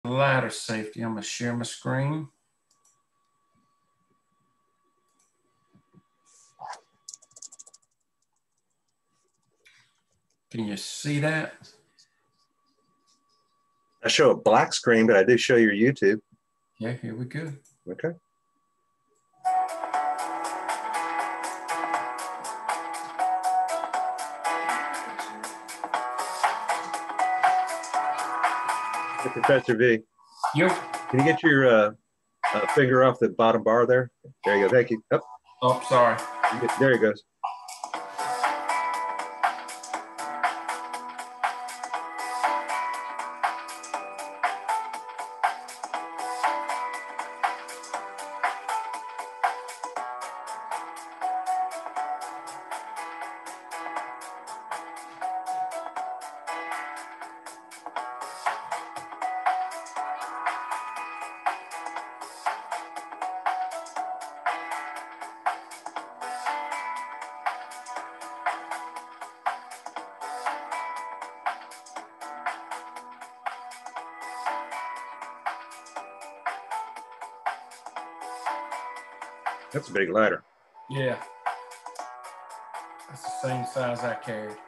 ladder safety. I'm gonna share my screen. Can you see that? I show a black screen, but I do show your YouTube. Yeah, here we go. Okay. Hey, Professor V. Can you get your finger off the bottom bar there? There you go. Thank you. Oh, sorry. There he goes. That's a big ladder. Yeah. That's the same size I carried.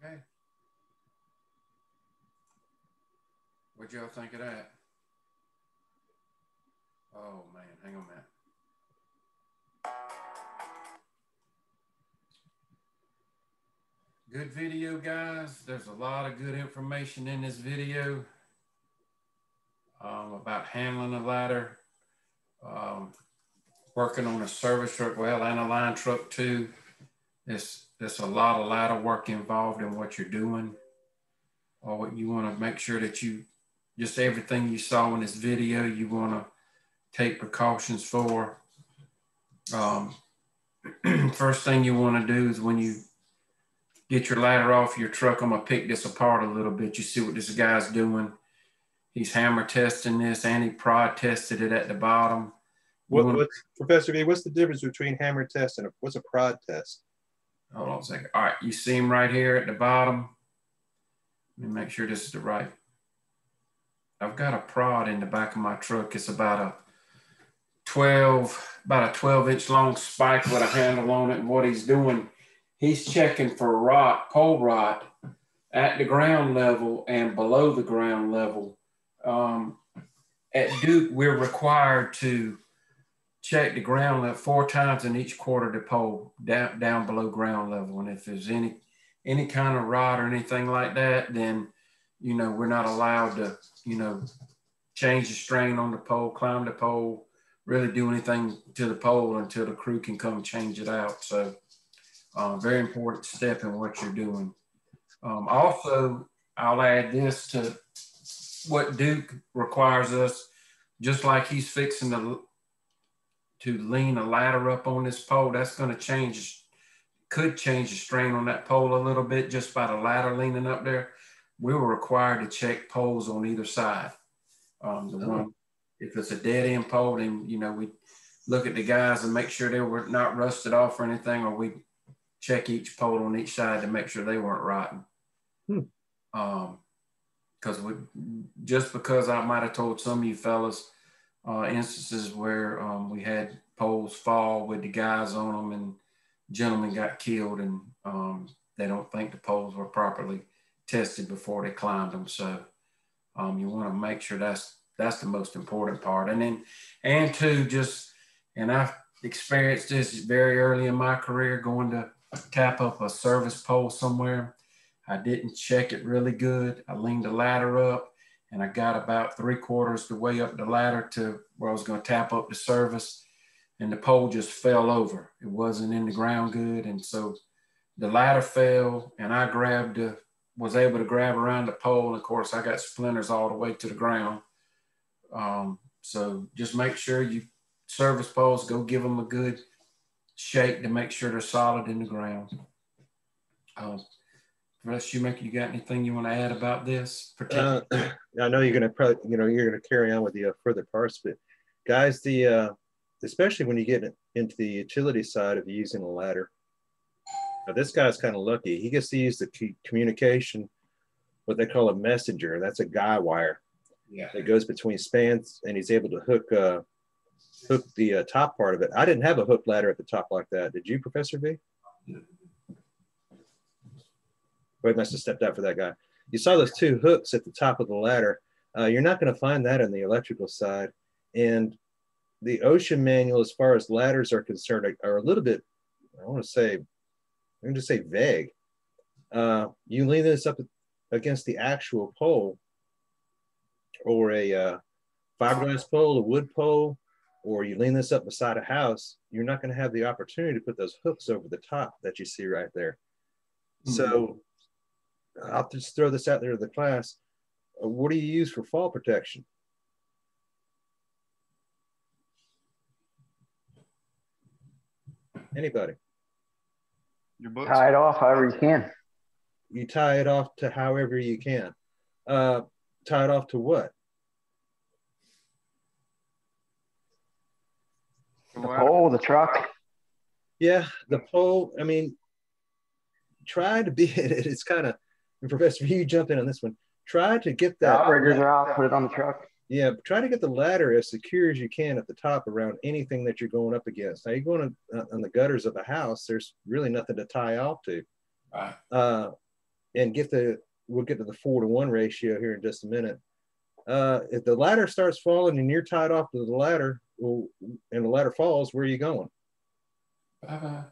Okay. What'd y'all think of that? Oh man, hang on a minute. Good video, guys. There's a lot of good information in this video about handling a ladder, working on a service truck, well, and a line truck too. There's a lot of ladder work involved in what you're doing. Or you want to make sure that you, just everything you saw in this video, you want to take precautions for. First thing you want to do is when you get your ladder off your truck, I'm gonna pick this apart a little bit. You see what this guy's doing. He's hammer testing this and he prod tested it at the bottom. What's Professor V? What's the difference between hammer test and what's a prod test? Hold on a second. All right, you see them right here at the bottom. Let me make sure this is the right. I've got a prod in the back of my truck. It's about a 12-inch long spike with a handle on it. And what he's doing, he's checking for rot, pole rot at the ground level and below the ground level. At Duke, we're required to check the ground level 4 times in each quarter to pole down below ground level. And if there's any kind of rot or anything like that, then, you know, we're not allowed to, you know, change the strain on the pole, climb the pole, really do anything to the pole until the crew can come change it out. So very important step in what you're doing. Also, I'll add this to what Duke requires us, just like he's fixing to lean a ladder up on this pole. That's going to could change the strain on that pole a little bit just by the ladder leaning up there. We were required to check poles on either side. One, if it's a dead end pole, then, you know, we look at the guys and make sure they were not rusted off or anything, or we check each pole on each side to make sure they weren't rotten. Because just because I might have told some of you fellas instances where we had poles fall with the guys on them and gentlemen got killed, and they don't think the poles were properly tested before they climbed them. So you want to make sure that's the most important part. And I've experienced this very early in my career, going to tap up a service pole somewhere. I didn't check it really good. I leaned the ladder up and I got about 3/4 the way up the ladder to where I was going to tap up the service, and the pole just fell over. It wasn't in the ground good. And so the ladder fell, and I was able to grab around the pole. And of course, I got splinters all the way to the ground. So just make sure you service poles, go give them a good shake to make sure they're solid in the ground. Russ Shoemaker, you got anything you want to add about this? I know you're going to probably, you're going to carry on with the further parts, but guys, especially when you get into the utility side of using a ladder, this guy's kind of lucky. He gets to use the communication, what they call a messenger. That's a guy wire. Yeah. That goes between spans, and he's able to hook the top part of it. I didn't have a hook ladder at the top like that. Did you, Professor V? Yeah. Boy, must have stepped out for that guy. You saw those 2 hooks at the top of the ladder. You're not going to find that on the electrical side. And the OSHA manual, as far as ladders are concerned, are a little bit, I'm going to say vague. You lean this up against the actual pole, or a fiberglass pole, a wood pole, or you lean this up beside a house, you're not going to have the opportunity to put those hooks over the top that you see right there. Mm-hmm. So I'll just throw this out there to the class. What do you use for fall protection? Anybody? Your books? Tie it off however you can. You tie it off to however you can. Tie it off to what? The pole, the truck. Yeah, the pole. I mean, try to be it. It's kind of, Professor, you jump in on this one. Try to get that. The outriggers are out, put it on the truck. Yeah, try to get the ladder as secure as you can at the top around anything that you're going up against. Now, you're going on the gutters of a house, there's really nothing to tie off to. Right. And we'll get to the 4-to-1 ratio here in just a minute. If the ladder starts falling and you're tied off to the ladder, and the ladder falls, where are you going? Bye-bye.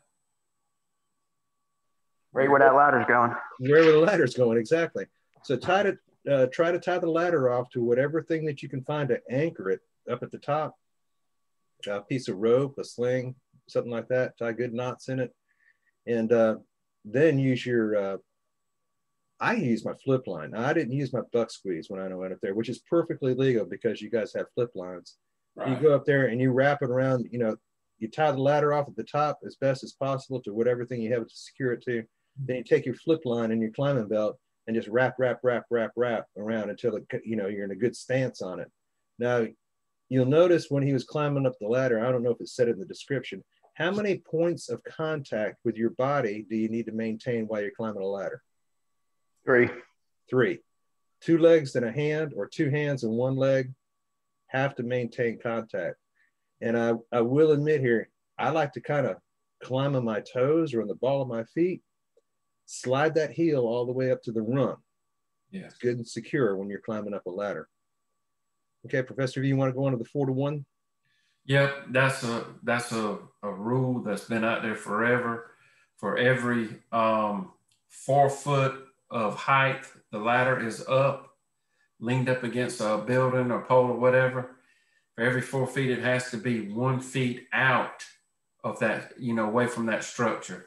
Right where that ladder's going. Wherever the ladder's going, exactly. So try to tie the ladder off to whatever thing that you can find to anchor it up at the top. A piece of rope, a sling, something like that. Tie good knots in it. And then use your, I use my flip line. Now, I didn't use my buck squeeze when I went up there, which is perfectly legal because you guys have flip lines. Right. You go up there and you wrap it around, you tie the ladder off at the top as best as possible to whatever thing you have to secure it to. Then you take your flip line and your climbing belt and just wrap around until you're in a good stance on it. Now, you'll notice when he was climbing up the ladder, I don't know if it said it in the description, how many points of contact with your body do you need to maintain while you're climbing a ladder? 3. 3. 2 legs and a hand, or 2 hands and 1 leg have to maintain contact. And I will admit here, I like to kind of climb on my toes or on the ball of my feet, slide that heel all the way up to the rung. Yeah. It's good and secure when you're climbing up a ladder. Okay, Professor V, you want to go on to the 4 to 1? Yep, that's a rule that's been out there forever. For every 4 foot of height, the ladder is up, leaned up against a building or pole or whatever. For every 4 feet, it has to be 1 feet out of that, away from that structure.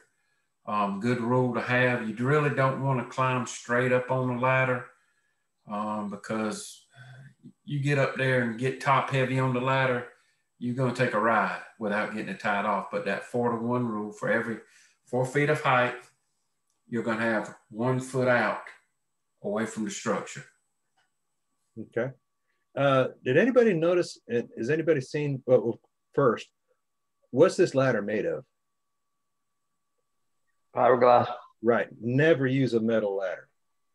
Good rule to have. You really don't want to climb straight up on the ladder because you get up there and get top heavy on the ladder, you're going to take a ride without getting it tied off. But that 4 to 1 rule, for every 4 feet of height, you're going to have 1 foot out away from the structure. Okay. Did anybody notice, has anybody seen, well, first, what's this ladder made of? Fiberglass. Right. Never use a metal ladder.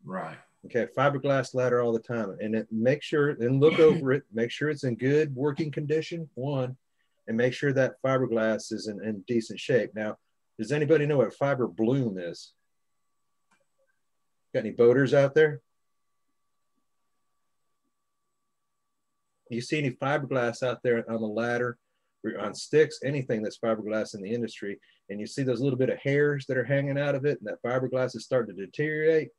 Right. Okay. Fiberglass ladder all the time. And make sure and look over it. Make sure it's in good working condition, one, and make sure that fiberglass is in decent shape. Now, does anybody know what fiber bloom is? Got any boaters out there? You see any fiberglass out there on the ladder, or on sticks, anything that's fiberglass in the industry, and you see those little bit of hairs that are hanging out of it, and that fiberglass is starting to deteriorate,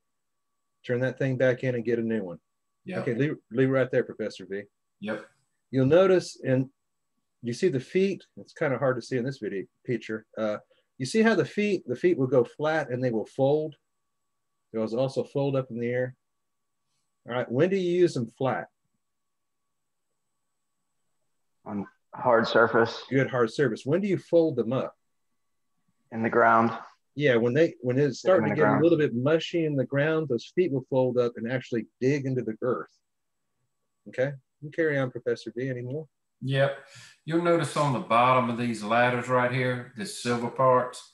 turn that thing back in and get a new one. Yeah. Okay, leave right there, Professor V. Yep. You'll notice, and you see the feet, it's kind of hard to see in this video picture. You see how the feet will go flat and they will fold. They'll also fold up in the air. All right, when do you use them flat? On hard surface. Good hard surface. When do you fold them up? In the ground. Yeah, when it's starting to get ground. a little bit mushy in the ground, those feet will fold up and actually dig into the earth. Okay, you carry on, Professor V. Any more? Yep. You'll notice on the bottom of these ladders right here, the silver parts,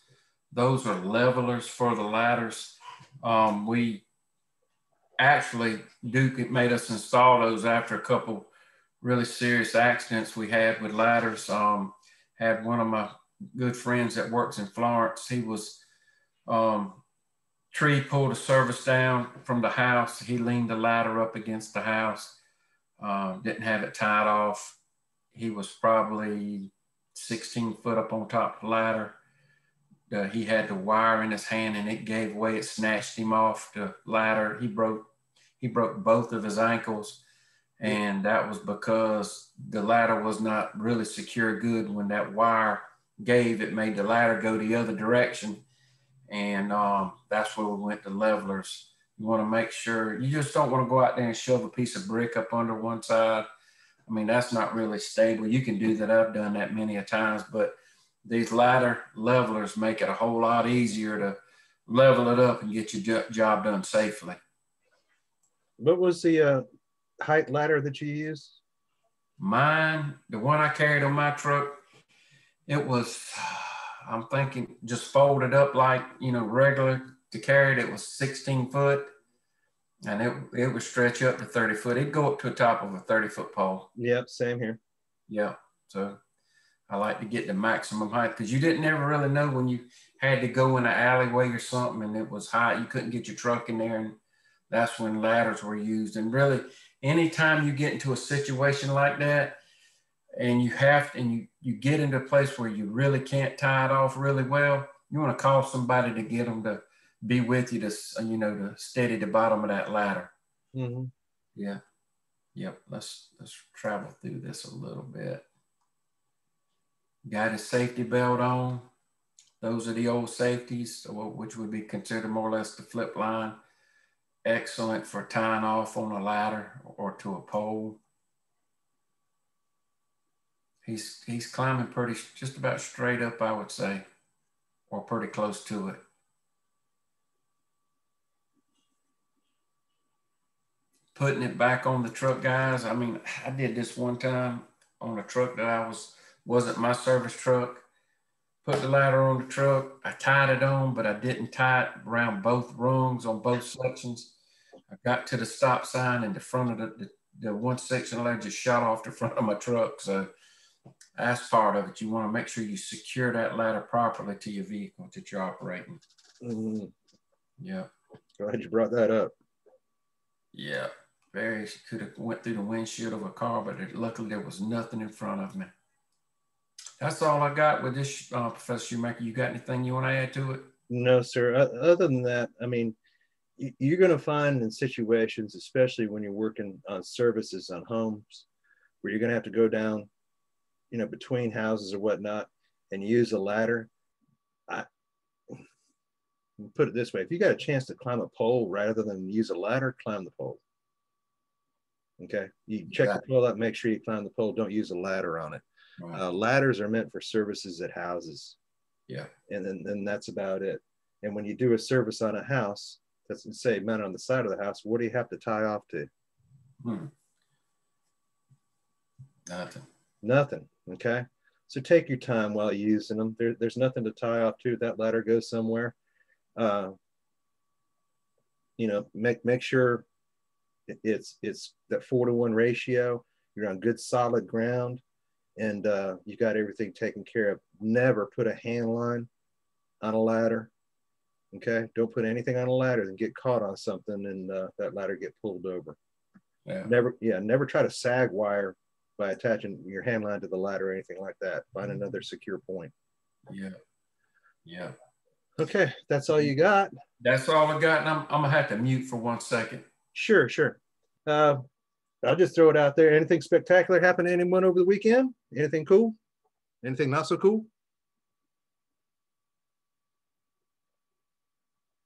those are levelers for the ladders. We actually, Duke made us install those after a couple really serious accidents we had with ladders. Had one of my good friends that works in Florence. He was, tree pulled a service down from the house. He leaned the ladder up against the house, didn't have it tied off. He was probably 16 foot up on top of the ladder. He had the wire in his hand and it gave way. It snatched him off the ladder. He broke both of his ankles. And that was because the ladder was not really secure good. When that wire gave, it made the ladder go the other direction. And that's where we went to levelers. You want to make sure, you just don't want to go out there and shove a piece of brick up under one side. I mean, that's not really stable. You can do that. I've done that many a times, but these ladder levelers make it a whole lot easier to level it up and get your job done safely. What was the height ladder that you used? Mine, the one I carried on my truck, it was, I'm thinking just folded up like, regular to carry it. It was 16 foot and it would stretch up to 30 foot. It'd go up to the top of a 30-foot pole. Yep, same here. Yeah. So I like to get the maximum height because you didn't ever really know when you had to go in an alleyway or something and it was high, you couldn't get your truck in there, and that's when ladders were used. And really, anytime you get into a situation like that and you get into a place where you really can't tie it off really well, you want to call somebody to get them to be with you to, to steady the bottom of that ladder. Mm-hmm. Yeah. Yep. Let's travel through this a little bit. Got his safety belt on. Those are the old safeties, which would be considered more or less the flip line. Excellent for tying off on a ladder or to a pole. He's climbing just about straight up, I would say, or pretty close to it. Putting it back on the truck, guys. I mean, I did this one time. on a truck that wasn't my service truck. Put the ladder on the truck. I tied it on, but I didn't tie it around both rungs on both sections. I got to the stop sign, and the front of the one section ladder just shot off the front of my truck. So that's part of it. You want to make sure you secure that ladder properly to your vehicle that you're operating. Mm-hmm. Yeah. Glad you brought that up. Yeah. Very could have went through the windshield of a car, but luckily there was nothing in front of me. That's all I got with this, Professor Shoemaker. You got anything you want to add to it? No, sir. Other than that, I mean, you're going to find in situations, especially when you're working on services on homes, where you're going to have to go down, you know, between houses or whatnot, and use a ladder. Put it this way: if you got a chance to climb a pole rather than use a ladder, climb the pole. Okay, you check the pole out, make sure you climb the pole. Don't use a ladder on it. Right. Ladders are meant for services at houses. Yeah, and then that's about it. And when you do a service on a house, that's say mounted on the side of the house, what do you have to tie off to? Nothing. Okay, so take your time while using them. There's nothing to tie off to. That ladder goes somewhere. You know, make sure it's that 4-to-1 ratio. You're on good solid ground, and you got everything taken care of. Never put a hand line on a ladder. Okay, don't put anything on a ladder and get caught on something, and that ladder get pulled over. Yeah. Never try to sag wire by attaching your hand line to the ladder or anything like that. Find another secure point. Yeah. Okay, that's all you got. That's all I got, and I'm gonna have to mute for 1 second. Sure. I'll just throw it out there. Anything spectacular happen to anyone over the weekend? Anything cool? Anything not so cool?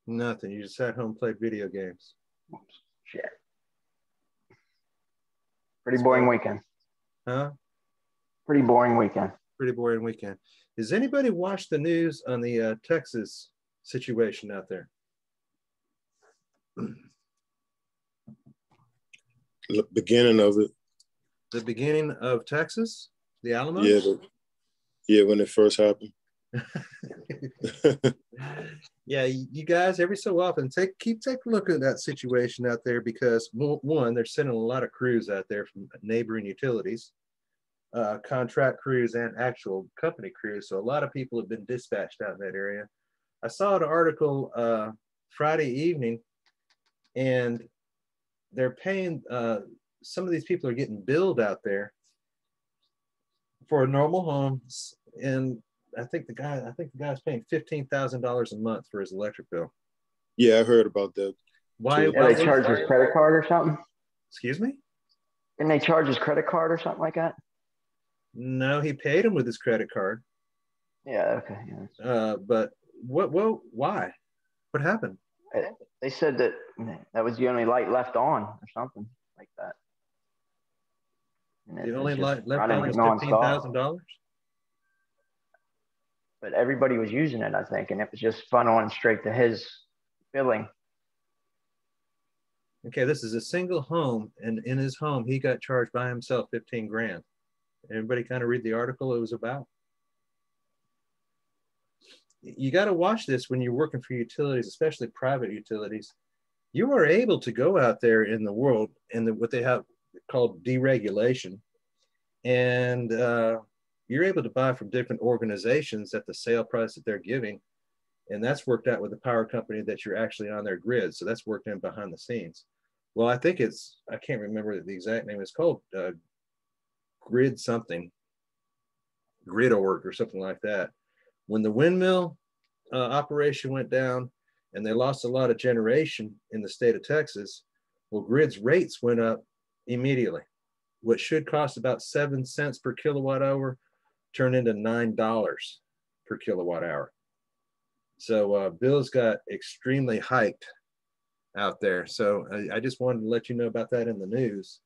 Nothing. You just sat home and played video games. Shit. Pretty boring weekend. Huh? Pretty boring weekend. Pretty boring weekend. Has anybody watched the news on the Texas situation out there? The beginning of it. The beginning of Texas? The Alamo? Yeah, when it first happened. Yeah, you guys, every so often take a look at that situation out there, because one, they're sending a lot of crews out there from neighboring utilities, contract crews and actual company crews. So a lot of people have been dispatched out in that area. I saw an article Friday evening, and they're paying, some of these people are getting billed out there for a normal home, and I think the guy's paying $15,000 a month for his electric bill. Yeah, I heard about that. Why they charge his credit card or something? Excuse me? Didn't they charge his credit card or something like that? No, he paid him with his credit card. Yeah, okay. Yeah. But why? What happened? They said that was the only light left on or something like that. The only light left on was $15,000? But everybody was using it, I think, and it was just funneling straight to his billing. Okay, this is a single home, and in his home, he got charged by himself $15,000. Everybody kind of read the article it was about? You got to watch this when you're working for utilities, especially private utilities. You are able to go out there in the world and what they have called deregulation, and you're able to buy from different organizations at the sale price that they're giving. And that's worked out with the power company that you're actually on their grid. So that's worked in behind the scenes. Well, I think I can't remember the exact name. It's called Grid something, Grid Org or something like that. When the windmill operation went down and they lost a lot of generation in the state of Texas, well, Grid's rates went up immediately. What should cost about 7 cents per kilowatt hour turned into $9 per kilowatt hour. So bills got extremely hiked out there. So I just wanted to let you know about that in the news.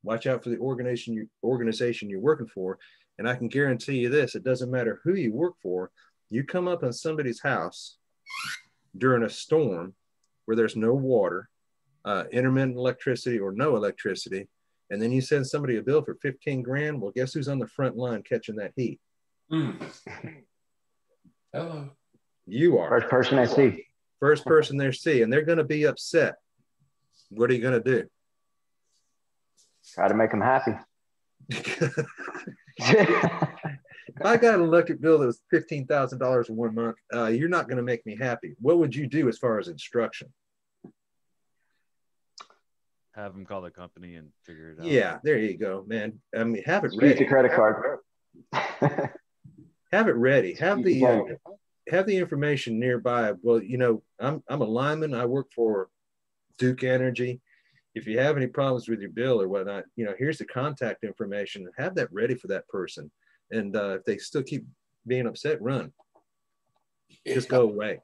Watch out for the organization you're working for. And I can guarantee you this, it doesn't matter who you work for, you come up on somebody's house during a storm where there's no water, intermittent electricity or no electricity, and then you send somebody a bill for 15 grand. Well, guess who's on the front line catching that heat? Hello. You are. First person I see. First person they see, and they're going to be upset. What are you going to do? Try to make them happy. If I got an electric bill that was $15,000 in 1 month, you're not going to make me happy. What would you do as far as instruction? Have them call the company and figure it out. Yeah, there you go, man. I mean, have it Use ready. the credit card. Have it ready. Have the information nearby. Well, you know, I'm a lineman. I work for Duke Energy. If you have any problems with your bill or whatnot, you know, here's the contact information. Have that ready for that person. And if they still keep being upset, run. Just go away.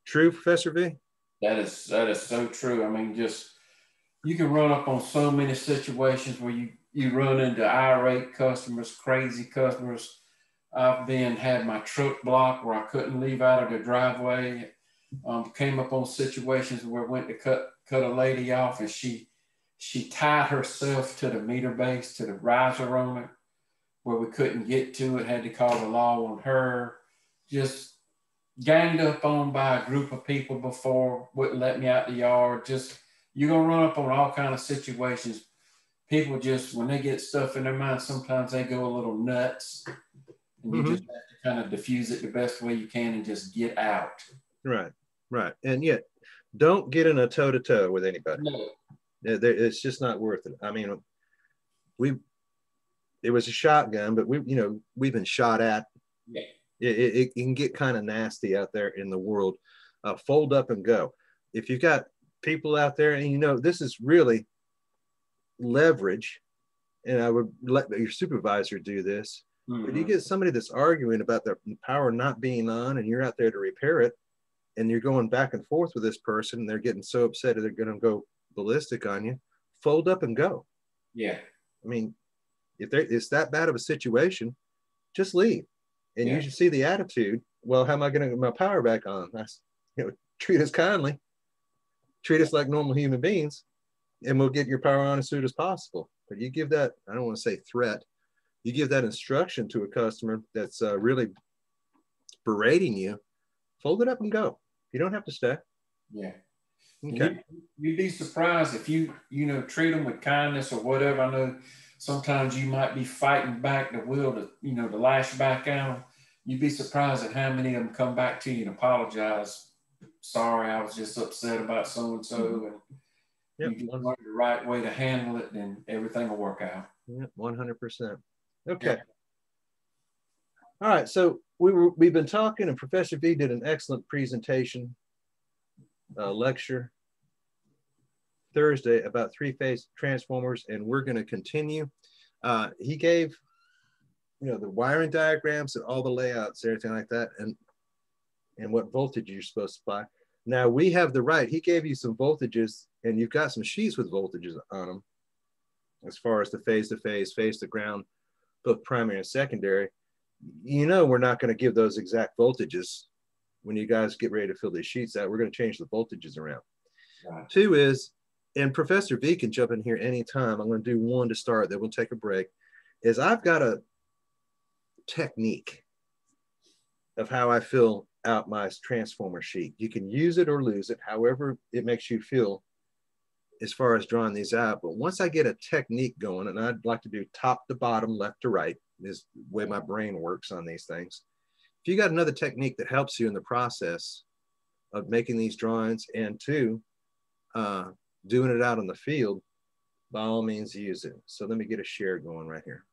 True, Professor V? That is so true. I mean, just you can run up on so many situations where you run into irate customers, crazy customers. I've had my truck blocked where I couldn't leave out of the driveway. Came up on situations where I went to cut a lady off, and she tied herself to the meter base, to the riser on it, where we couldn't get to it, had to call the law on her. Just ganged up on by a group of people before, wouldn't let me out the yard. Just, you're gonna run up on all kind of situations. People just, when they get stuff in their mind, sometimes they go a little nuts, and you just have to kind of diffuse it the best way you can and just get out. Right. And yet, don't get in a toe-to-toe with anybody. No. It's just not worth it. I mean, it was a shotgun, but we've been shot at. Yeah. It can get kind of nasty out there in the world. Fold up and go. If you've got people out there, and you know this is really leverage, and I would let your supervisor do this. But you get somebody that's arguing about the power not being on, and you're out there to repair it, and you're going back and forth with this person, and they're getting so upset that they're going to go ballistic on you. Fold up and go. Yeah. I mean, if it's that bad of a situation, just leave. And you should see the attitude. Well, how am I going to get my power back on? Treat us kindly. Treat us like normal human beings, and we'll get your power on as soon as possible. But you give that, I don't want to say threat, you give that instruction to a customer that's really berating you, fold it up and go. You don't have to stay. Yeah. Okay. You'd be surprised if you treat them with kindness or whatever. I know sometimes you might be fighting back the will to lash back out. You'd be surprised at how many of them come back to you and apologize. Sorry, I was just upset about so-and-so. And you learn the right way to handle it, then everything will work out. Yeah, 100%. Okay. All right. So we've been talking, and Professor V did an excellent presentation, lecture Thursday about three-phase transformers, and we're going to continue. He gave, the wiring diagrams and all the layouts, everything like that, and what voltage you're supposed to apply. Now we have the right. He gave you some voltages, and you've got some sheets with voltages on them, as far as the phase-to-phase, phase-to-ground, both primary and secondary. We're not going to give those exact voltages when you guys get ready to fill these sheets out. We're going to change the voltages around. Right. Two is, and Professor V can jump in here anytime. I'm going to do one to start, then we'll take a break, is I've got a technique of how I fill out my transformer sheet. You can use it or lose it, however it makes you feel as far as drawing these out. But once I get a technique going, and I'd like to do top to bottom, left to right, is the way my brain works on these things. If you got another technique that helps you in the process of making these drawings, and two, doing it out in the field, by all means use it. So let me get a share going right here.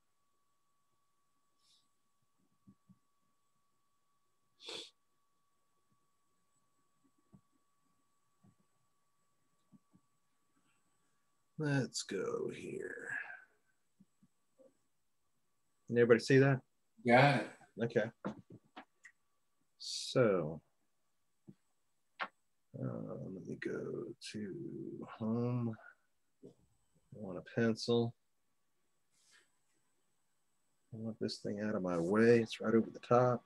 Let's go here. Can everybody see that? Got it. Okay. So let me go to home. I want a pencil. I want this thing out of my way. It's right over the top.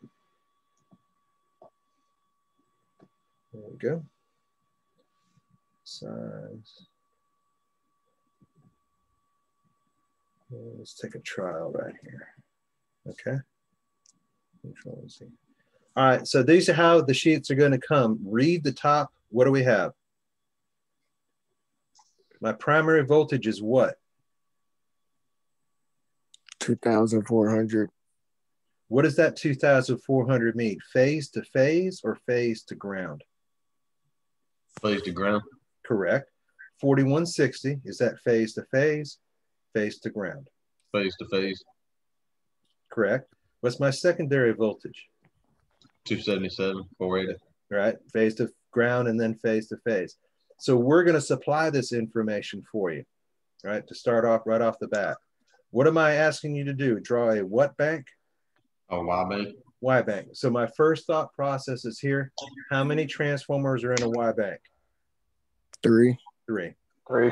There we go. Size. Let's take a trial right here. Okay. Control Z. All right, so these are how the sheets are going to come. Read the top. What do we have? My primary voltage is what? 2,400. What does that 2,400 mean? Phase to phase or phase to ground? Phase to ground. Correct. 4160, is that phase to phase to ground? Phase to phase. Correct. What's my secondary voltage? 277, 480. Right, phase to ground and then phase to phase. So we're going to supply this information for you, right, to start off right off the bat. What am I asking you to do? Draw a what bank? A Y bank. Y bank. So my first thought process is here. How many transformers are in a Y bank? 3. 3. 3.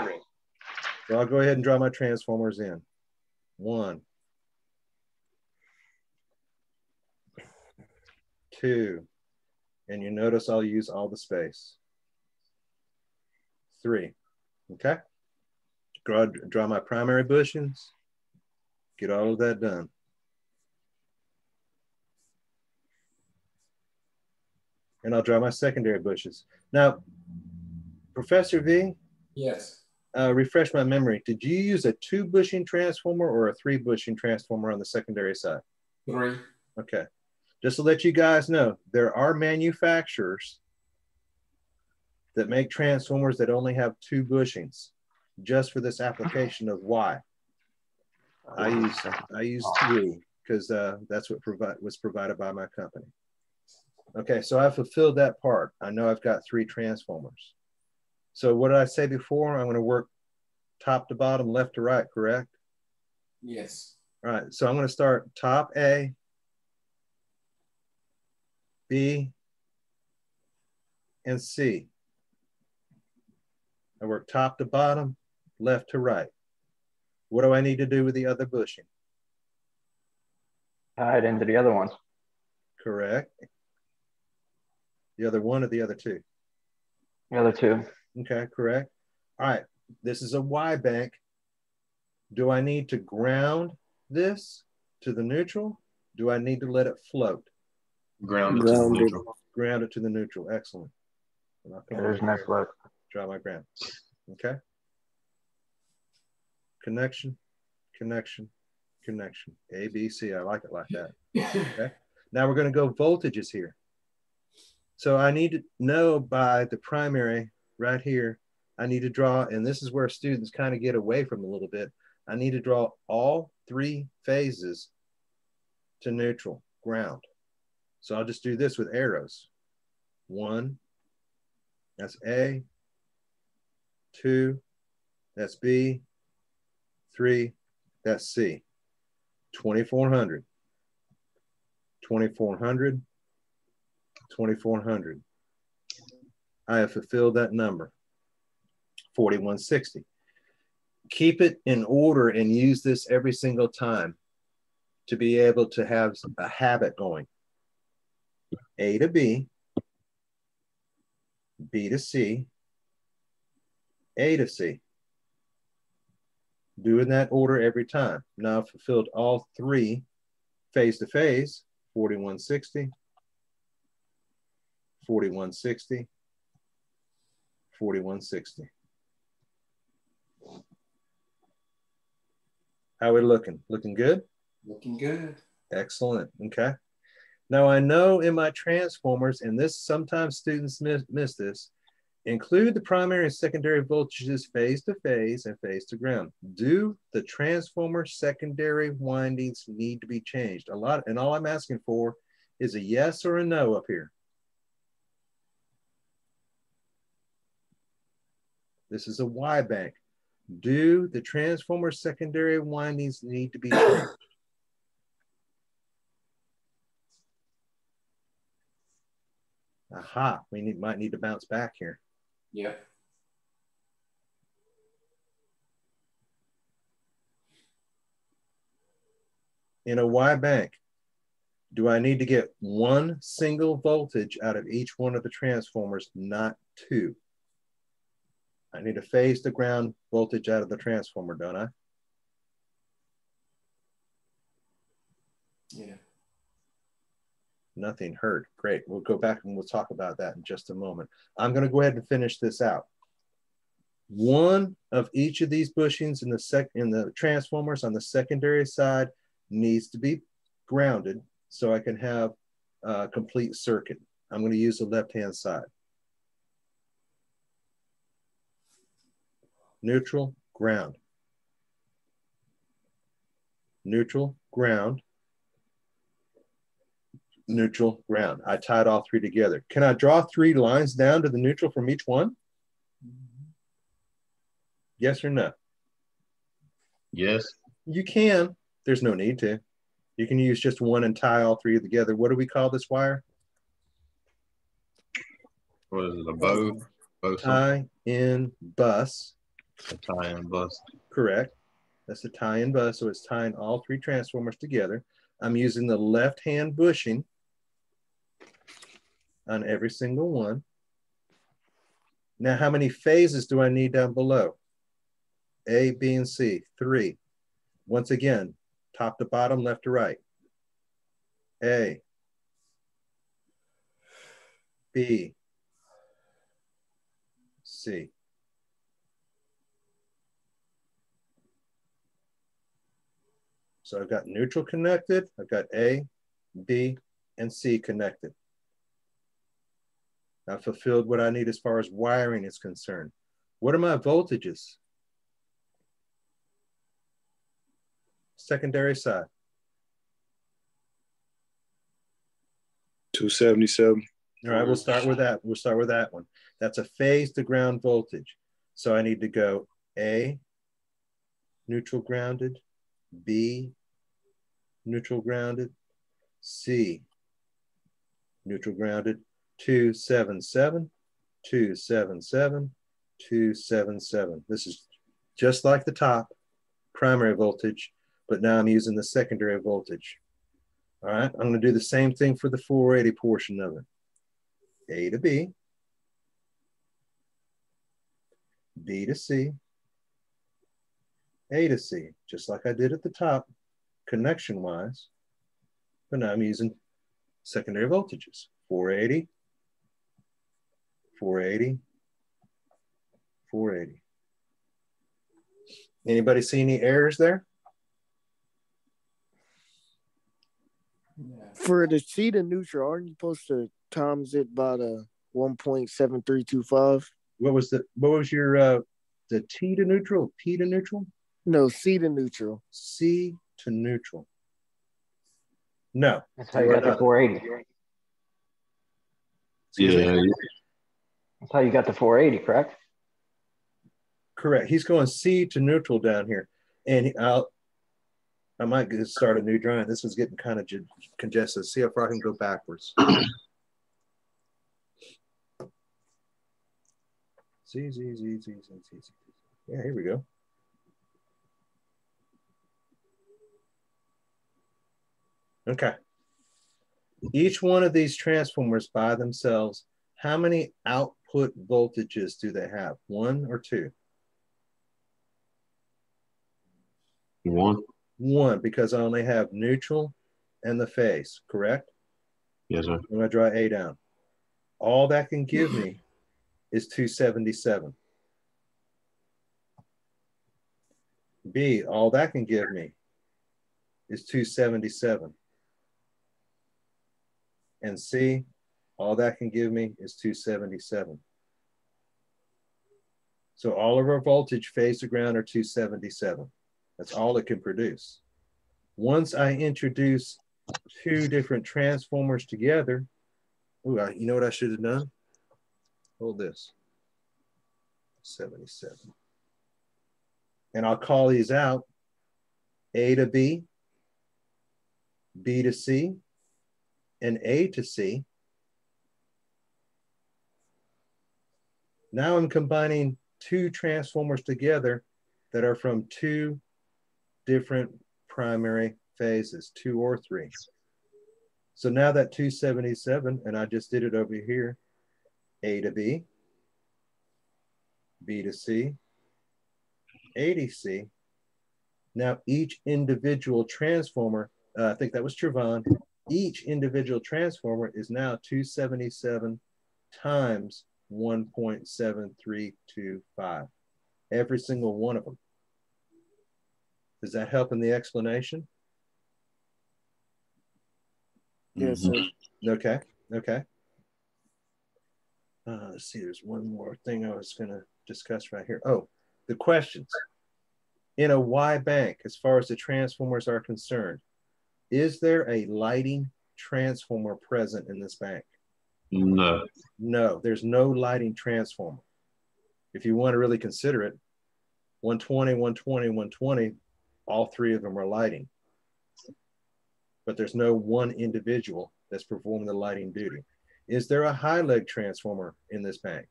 So I'll go ahead and draw my transformers in. 1, 2, and you notice I'll use all the space. 3. Okay. Draw my primary bushings. Get all of that done. And I'll draw my secondary bushes. Now, Professor V, Yes. refresh my memory. Did you use a 2-bushing transformer or a 3-bushing transformer on the secondary side? 3. Okay. Just to let you guys know, there are manufacturers that make transformers that only have 2 bushings just for this application of Y. I use 3 because that's what was provided by my company. Okay, so I fulfilled that part. I know I've got 3 transformers. So what did I say before? I'm going to work top to bottom, left to right, correct? Yes. All right, so I'm going to start top A, B, and C. I work top to bottom, left to right. What do I need to do with the other bushing? Tie it into the other ones. Correct. The other one or the other 2? The other 2. Okay, correct. All right, this is a Y bank. Do I need to ground this to the neutral? Do I need to let it float? Grounded to the neutral. Ground it to the neutral, excellent. There's no float. Draw my ground, okay? Connection, connection, connection. A, B, C, I like it like that, okay? Now we're gonna go voltages here. So I need to know by the primary right here, I need to draw, and this is where students kind of get away from a little bit. I need to draw all 3 phases to neutral, ground. So I'll just do this with arrows. 1, that's A. 2, that's B. 3, that's C. 2400, 2400, 2400. I have fulfilled that number. 4160. Keep it in order and use this every single time to be able to have a habit going. A to B, B to C, A to C. Do in that order every time. Now I've fulfilled all 3 phase to phase, 4160, 4160, 4160. How are we looking? Looking good? Looking good. Excellent, okay. Now I know in my transformers, and this sometimes students miss this, include the primary and secondary voltages phase to phase and phase to ground. Do the transformer secondary windings need to be changed? A lot, and all I'm asking for is a yes or a no up here. This is a Y bank. Do the transformer secondary windings need to be changed? Aha, we might need to bounce back here. Yep. In a Y bank, do I need to get 1 single voltage out of each one of the transformers, not 2? I need a phase to ground voltage out of the transformer, don't I? Yeah. Nothing heard. Great. We'll go back and we'll talk about that in just a moment. I'm going to go ahead and finish this out. One of each of these bushings in the transformers on the secondary side needs to be grounded so I can have a complete circuit. I'm going to use the left-hand side. Neutral, ground. Neutral, ground. Neutral, ground. I tied all three together. Can I draw 3 lines down to the neutral from each one? Yes or no? Yes. You can. There's no need to. You can use just one and tie all 3 together. What do we call this wire? What is it? A bow? Tie-in bus. A tie-in bus. Correct. That's the tie-in bus. So it's tying all 3 transformers together. I'm using the left-hand bushing on every single one. Now, how many phases do I need down below? A, B, and C, 3. Once again, top to bottom, left to right. A, B, C. So I've got neutral connected. I've got A, B, and C connected. I've fulfilled what I need as far as wiring is concerned. What are my voltages? Secondary side. 277. All right, we'll start with that. We'll start with that one. That's a phase to ground voltage. So I need to go A, neutral grounded, B, neutral grounded, C, neutral grounded, 277, 277, 277. This is just like the top, primary voltage, but now I'm using the secondary voltage. All right, I'm going to do the same thing for the 480 portion of it. A to B, B to C, A to C, just like I did at the top, connection-wise, but now I'm using secondary voltages. 480, 480, 480. Anybody see any errors there? For the C to neutral, aren't you supposed to times it by the 1.7325? What was your the T to neutral, P to neutral? No, C to neutral. C to neutral. No. That's how you got the 480. Excuse me? Yeah. That's how you got the 480, correct? Correct. He's going C to neutral down here. And I might start a new drawing. This was getting kind of congested. See how far I can go backwards. Z. Yeah, here we go. Okay. Each one of these transformers by themselves, how many output voltages do they have? 1 or 2? 1. 1, because I only have neutral and the phase, correct? Yes, sir. I'm going to draw A down. All that can give me is 277. B, all that can give me is 277. And C, all that can give me is 277. So all of our voltage phase to ground are 277. That's all it can produce. Once I introduce 2 different transformers together, you know what I should have done? Hold this, 77. And I'll call these out A to B, B to C, and A to C. Now I'm combining 2 transformers together that are from 2 different primary phases, 2 or 3. So now that 277, and I just did it over here, A to B, B to C, A to C. Now each individual transformer I think that was Trevon. Each individual transformer is now 277 times 1.7325. Every single one of them. Does that help in the explanation? Yes, sir. Okay, okay. Let's see, there's one more thing I was going to discuss right here. Oh, the questions. In a Y bank, as far as the transformers are concerned, is there a lighting transformer present in this bank? No. No, there's no lighting transformer. If you want to really consider it, 120, 120, 120, all three of them are lighting. But there's no one individual that's performing the lighting duty. Is there a high leg transformer in this bank?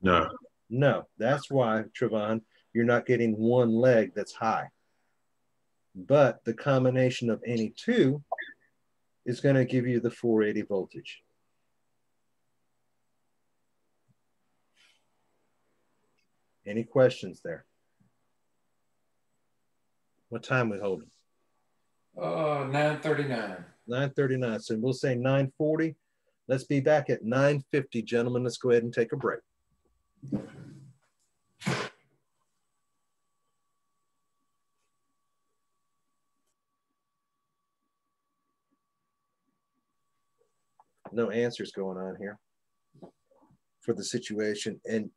No. No, that's why, Trevon, you're not getting one leg that's high. But the combination of any two is going to give you the 480 voltage. Any questions there? What time we holding? 9:39. 9:39. So we'll say 9:40. Let's be back at 9:50, gentlemen. Let's go ahead and take a break. No answers going on here for the situation. And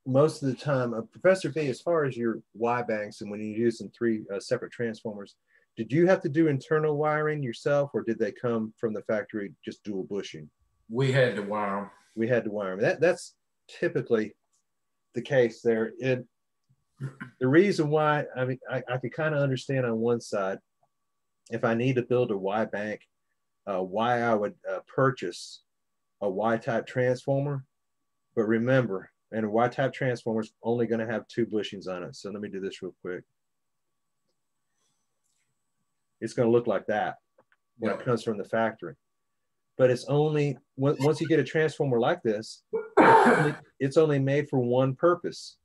most of the time, Professor B, as far as your Y banks and when you're using three separate transformers, did you have to do internal wiring yourself, or did they come from the factory just dual bushing? We had to wire them. We had to wire them. That's typically the case there. The reason why, I mean, I can kind of understand on one side, if I need to build a Y bank, why I would purchase a Y-type transformer. But remember, and a Y-type transformer is only going to have 2 bushings on it. So let me do this real quick. It's going to look like that when it comes from the factory. But it's only, once you get a transformer like this, it's only made for one purpose.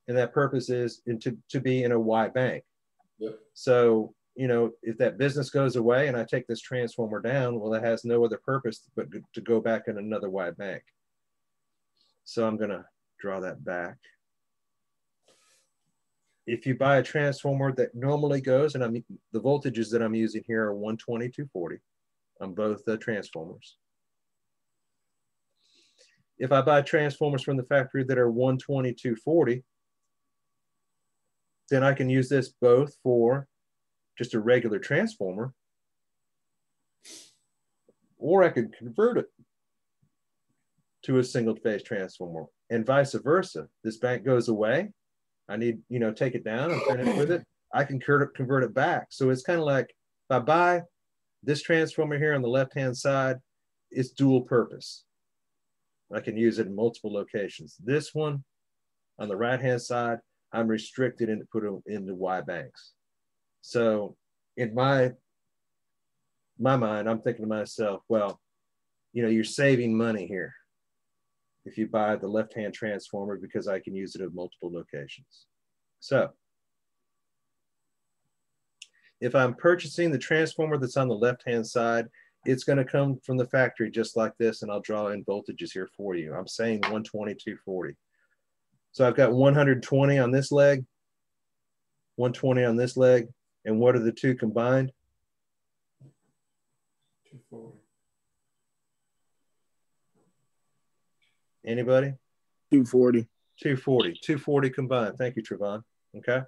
And that purpose is to be in a Y bank. Yep. So, you know, if that business goes away and I take this transformer down, well, it has no other purpose but to go back in another Y bank. So I'm going to draw that back. If you buy a transformer that normally goes, and the voltages that I'm using here are 120, 240 on both the transformers. If I buy transformers from the factory that are 120, 240, then I can use this both for just a regular transformer, or I could convert it to a single phase transformer, and vice versa. This bank goes away, I need, you know, take it down, I'm finished with it, I can convert it back. So it's kind of like, if I buy this transformer here on the left-hand side, it's dual purpose. I can use it in multiple locations. This one on the right-hand side, I'm restricted and put them into Y banks. So in my mind, I'm thinking to myself, well, you know, you're saving money here if you buy the left-hand transformer, because I can use it at multiple locations. So if I'm purchasing the transformer that's on the left-hand side, it's going to come from the factory just like this, and I'll draw in voltages here for you. I'm saying 120, 240. So I've got 120 on this leg, 120 on this leg, and what are the two combined? 240. Anybody? 240. 240. 240 combined. Thank you, Trevon. Okay.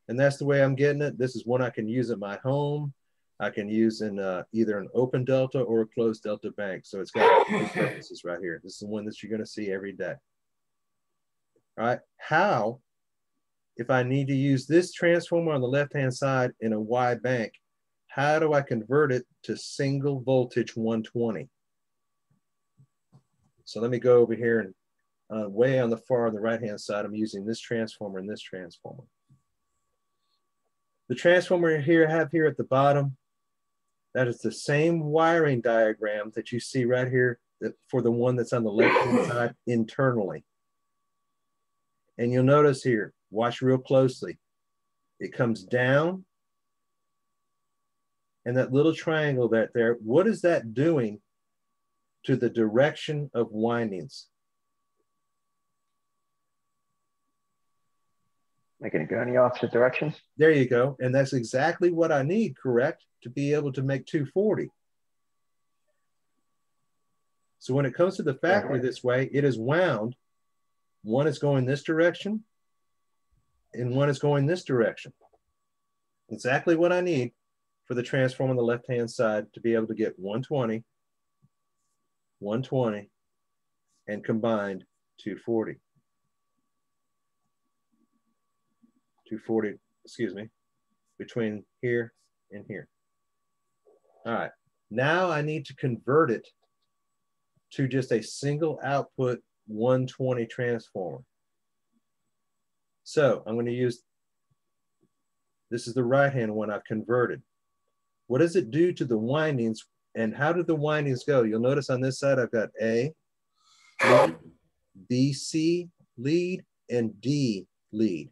And that's the way I'm getting it. This is one I can use at my home. I can use in either an open delta or a closed delta bank. So it's got two purposes right here. This is the one that you're going to see every day. All right. How, if I need to use this transformer on the left-hand side in a Y bank, how do I convert it to single voltage 120? So let me go over here and way on the far on the right-hand side, I'm using this transformer and this transformer. The transformer here I have here at the bottom, that is the same wiring diagram that you see right here for the one that's on the left-hand side internally. And you'll notice here, watch real closely. It comes down And that little triangle there, what is that doing to the direction of windings? Making it go in the opposite directions. There you go. And that's exactly what I need, correct? To be able to make 240. So when it comes to the factory this way, it is wound. One is going this direction and one is going this direction. Exactly what I need for the transformer on the left-hand side to be able to get 120, 120, and combined 240. 240, excuse me, between here and here. All right, now I need to convert it to just a single output 120 transformer. So I'm going to use, this is the right-hand one I've converted. What does it do to the windings, and how do the windings go? You'll notice on this side I've got A, lead, B, C, lead, and D, lead.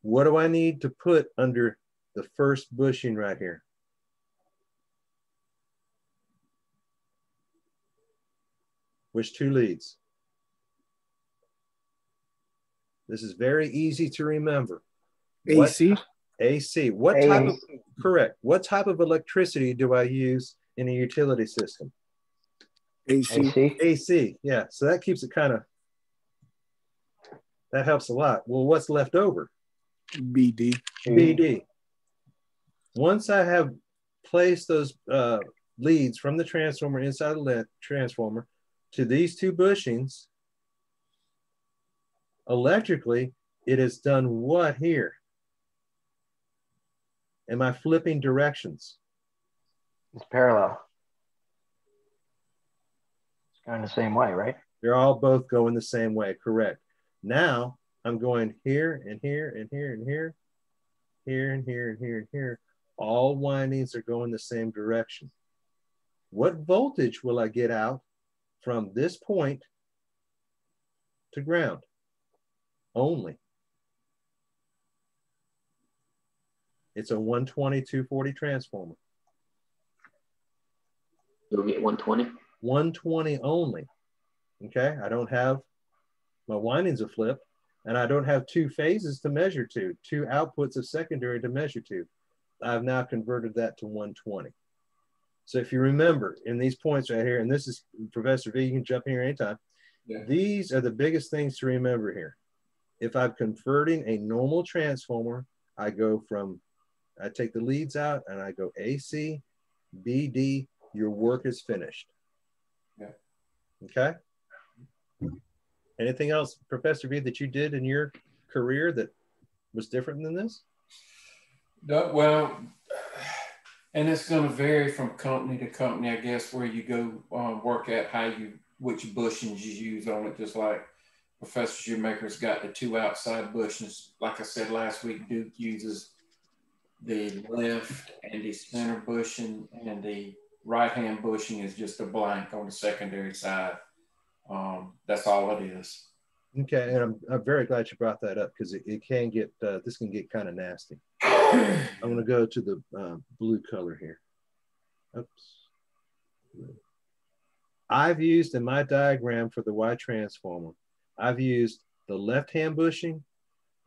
What do I need to put under the first bushing right here? Which two leads? This is very easy to remember. AC? AC. What type of, correct. What type of electricity do I use in a utility system? AC. AC, yeah. So that keeps it kind of, that helps a lot. Well, what's left over? BD. BD. Once I have placed those leads from the transformer inside the transformer to these two bushings, electrically, it has done what here? Am I flipping directions? It's parallel. It's going the same way, right? They're all both going the same way, correct. Now I'm going here and here and here and here, here and here and here and here. All windings are going the same direction. What voltage will I get out from this point to ground? Only. It's a 120, 240 transformer. You'll get 120? 120 only. Okay, I don't have, my windings are flipped, and I don't have two phases to measure to, two outputs of secondary to measure to. I've now converted that to 120. So if you remember in these points right here, and this is Professor V, you can jump in here anytime. Yeah. These are the biggest things to remember here. If I'm converting a normal transformer, I go from, I take the leads out and I go AC, BD, your work is finished. Yeah. Okay. Anything else, Professor V, that you did in your career that was different than this? No, well, and it's going to vary from company to company, I guess, where you go work at, how you, which bushings you use on it. Just like Professor Shoemaker's got the two outside bushings. Like I said last week, Duke uses the left and the center bushing, and the right-hand bushing is just a blank on the secondary side. That's all it is. Okay, and I'm very glad you brought that up, because it can get, this can get kind of nasty. I'm going to go to the blue color here. Oops. I've used in my diagram for the Y transformer, I've used the left-hand bushing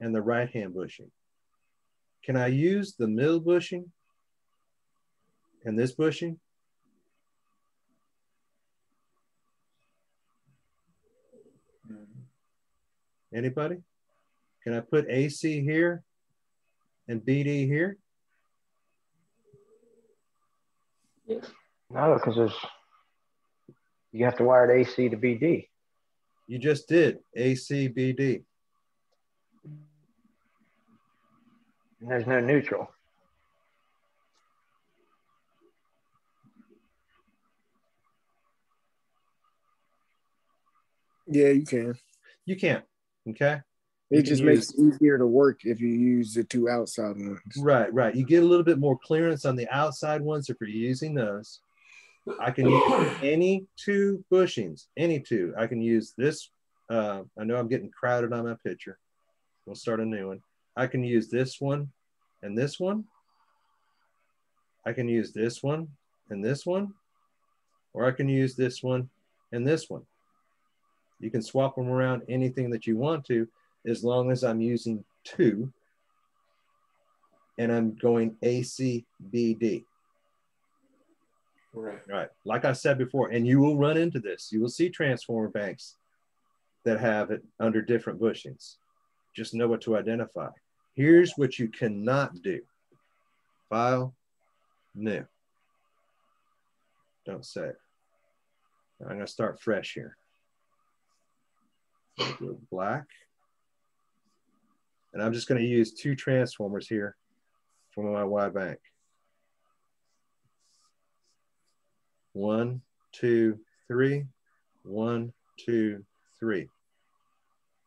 and the right-hand bushing. Can I use the middle bushing and this bushing? Anybody? Can I put AC here and BD here? Yes. No, because there's, you have to wire the AC to BD. You just did AC, BD. And there's no neutral. Yeah, you can. You can. Okay. It just makes it easier to work if you use the two outside ones. Right, right. You get a little bit more clearance on the outside ones if you're using those. I can use any two bushings, any two. I can use this. I know I'm getting crowded on my picture. We'll start a new one. I can use this one and this one. I can use this one and this one, or I can use this one and this one. You can swap them around anything that you want to, as long as I'm using 2 and I'm going ACBD. Right. Right. Like I said before, and you will run into this. You will see transformer banks that have it under different bushings. Just know what to identify. Here's what you cannot do. File, new. Don't save. I'm going to start fresh here. Go black. And I'm just going to use 2 transformers here from my Y bank. 1, 2, 3. 1, 2, 3.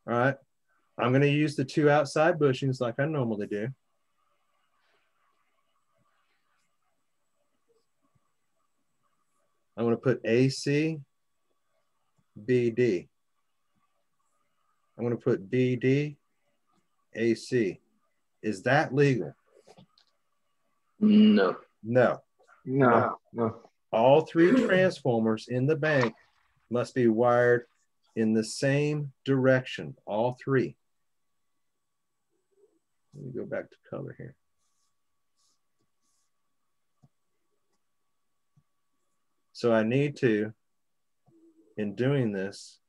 All right. I'm going to use the 2 outside bushings like I normally do. I'm going to put AC, BD. I'm going to put BD, AC. Is that legal? No. No. No. All 3 transformers in the bank must be wired in the same direction, all 3. Let me go back to color here. So I need to, in doing this,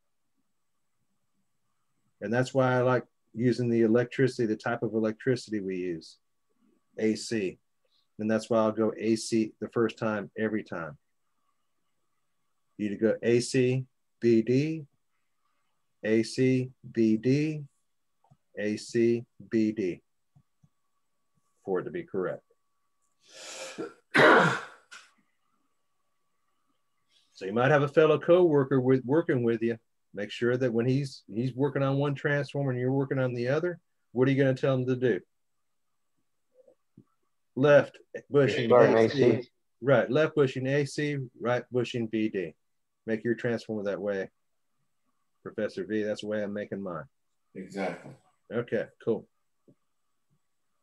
and that's why I like using the electricity, the type of electricity we use, AC. And that's why I'll go AC the first time, every time. You to go AC, BD, AC, BD, AC, BD, for it to be correct. So you might have a fellow co-worker working with you. Make sure that when he's working on one transformer and you're working on the other, what are you going to tell him to do? Left bushing AC. Right, left bushing AC, right bushing BD. Make your transformer that way, Professor V. That's the way I'm making mine. Exactly. Okay, cool.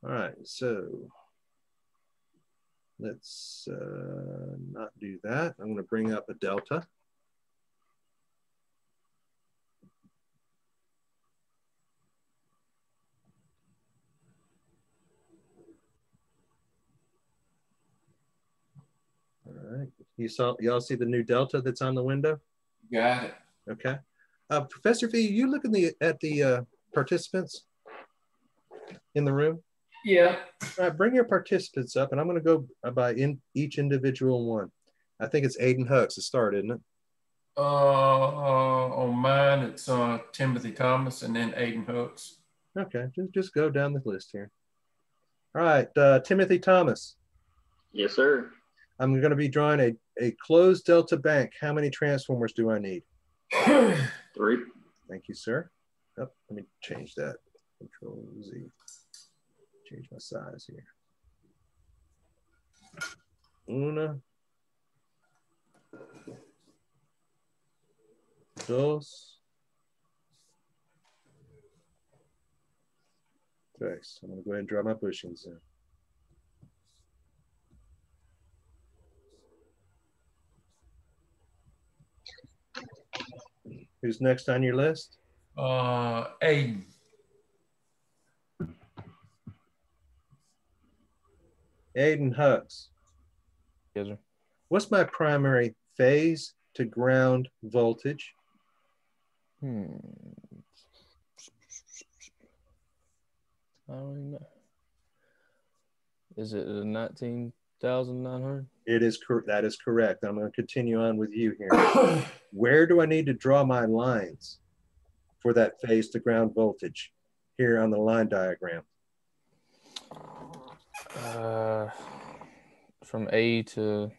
All right, so let's not do that. I'm going to bring up a delta. All right, y'all see the new delta that's on the window? Got it. Okay. Professor V, you look at the participants in the room? Yeah. All right, bring your participants up, and I'm going to go by each individual one. I think it's Aiden Hucks to start, isn't it? On mine, it's Timothy Thomas and then Aiden Hooks. Okay, just go down the list here. All right, Timothy Thomas. Yes, sir. I'm going to be drawing a closed delta bank. How many transformers do I need? 3. Thank you, sir. Oh, let me change that. Control Z. Change my size here. Una. Dos. Tres. I'm going to go ahead and draw my bushings in. Who's next on your list? Aiden. Aiden Hucks. Yes, sir. What's my primary phase to ground voltage? I don't even know. Is it 19,900? It is correct. That is correct. I'm going to continue on with you here. Where do I need to draw my lines for that phase to ground voltage? Here on the line diagram. From A to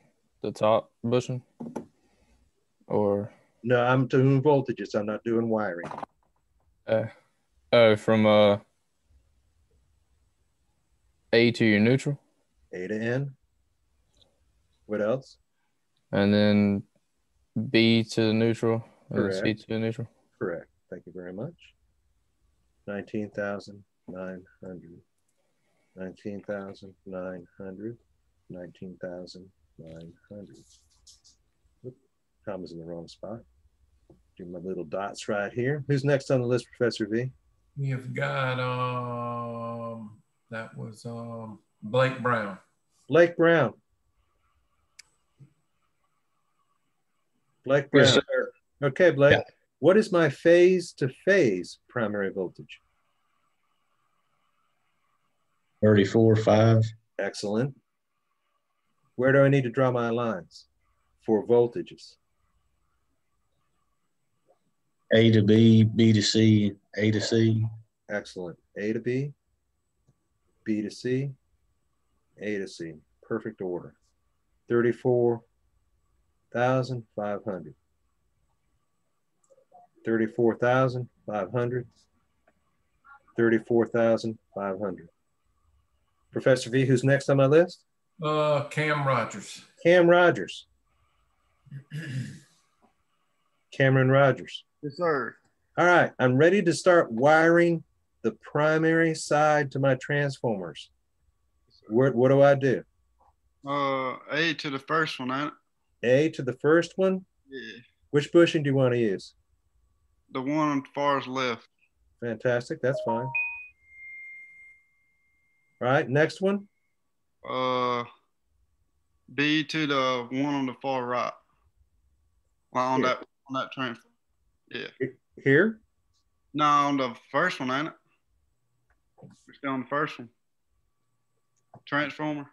the top bushing, or no, I'm doing voltages. I'm not doing wiring. From A to your neutral. A to N. What else? And then B to the neutral, and then C Correct. to the neutral. Correct. Thank you very much. 19,900. 19,900. 19,900. Comma's in the wrong spot. Do my little dots right here. Who's next on the list, Professor V? You've got that was Blake Brown. Blake Brown. Blake Brown. Yes, sir. Okay, Blake. Yeah. What is my phase to phase primary voltage? 34.5. Excellent. Where do I need to draw my lines for voltages? A to B, B to C, A to C. Excellent. A to B, B to C, A to C. Perfect order. 34,500. 34,500. 34,500. Professor V, who's next on my list? Cam Rogers. Cam Rogers. Cameron Rogers. Yes, sir. All right, I'm ready to start wiring the primary side to my transformers. What do I do? A to the first one, ain't it? A to the first one? Yeah. Which bushing do you want to use? The one on far as left. Fantastic, that's fine. All right, next one. B to the one on the far right. Well, on Here. that transfer. Yeah. Here? No, on the first one, ain't it? We're still on the first one. Transformer.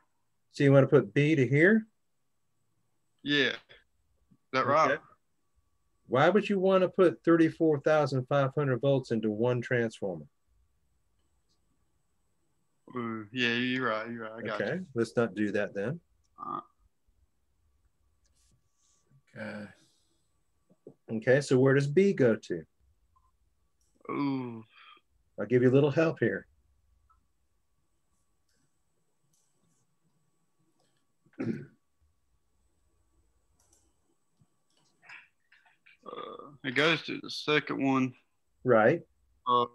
So you want to put B to here? Yeah. Is that right? Okay. Why would you want to put 34,500 volts into one transformer? Yeah, you're right. I got Okay, you. let's not do that then. Okay. Okay, so where does B go to? Ooh. I'll give you a little help here. It goes to the second one. Right. Would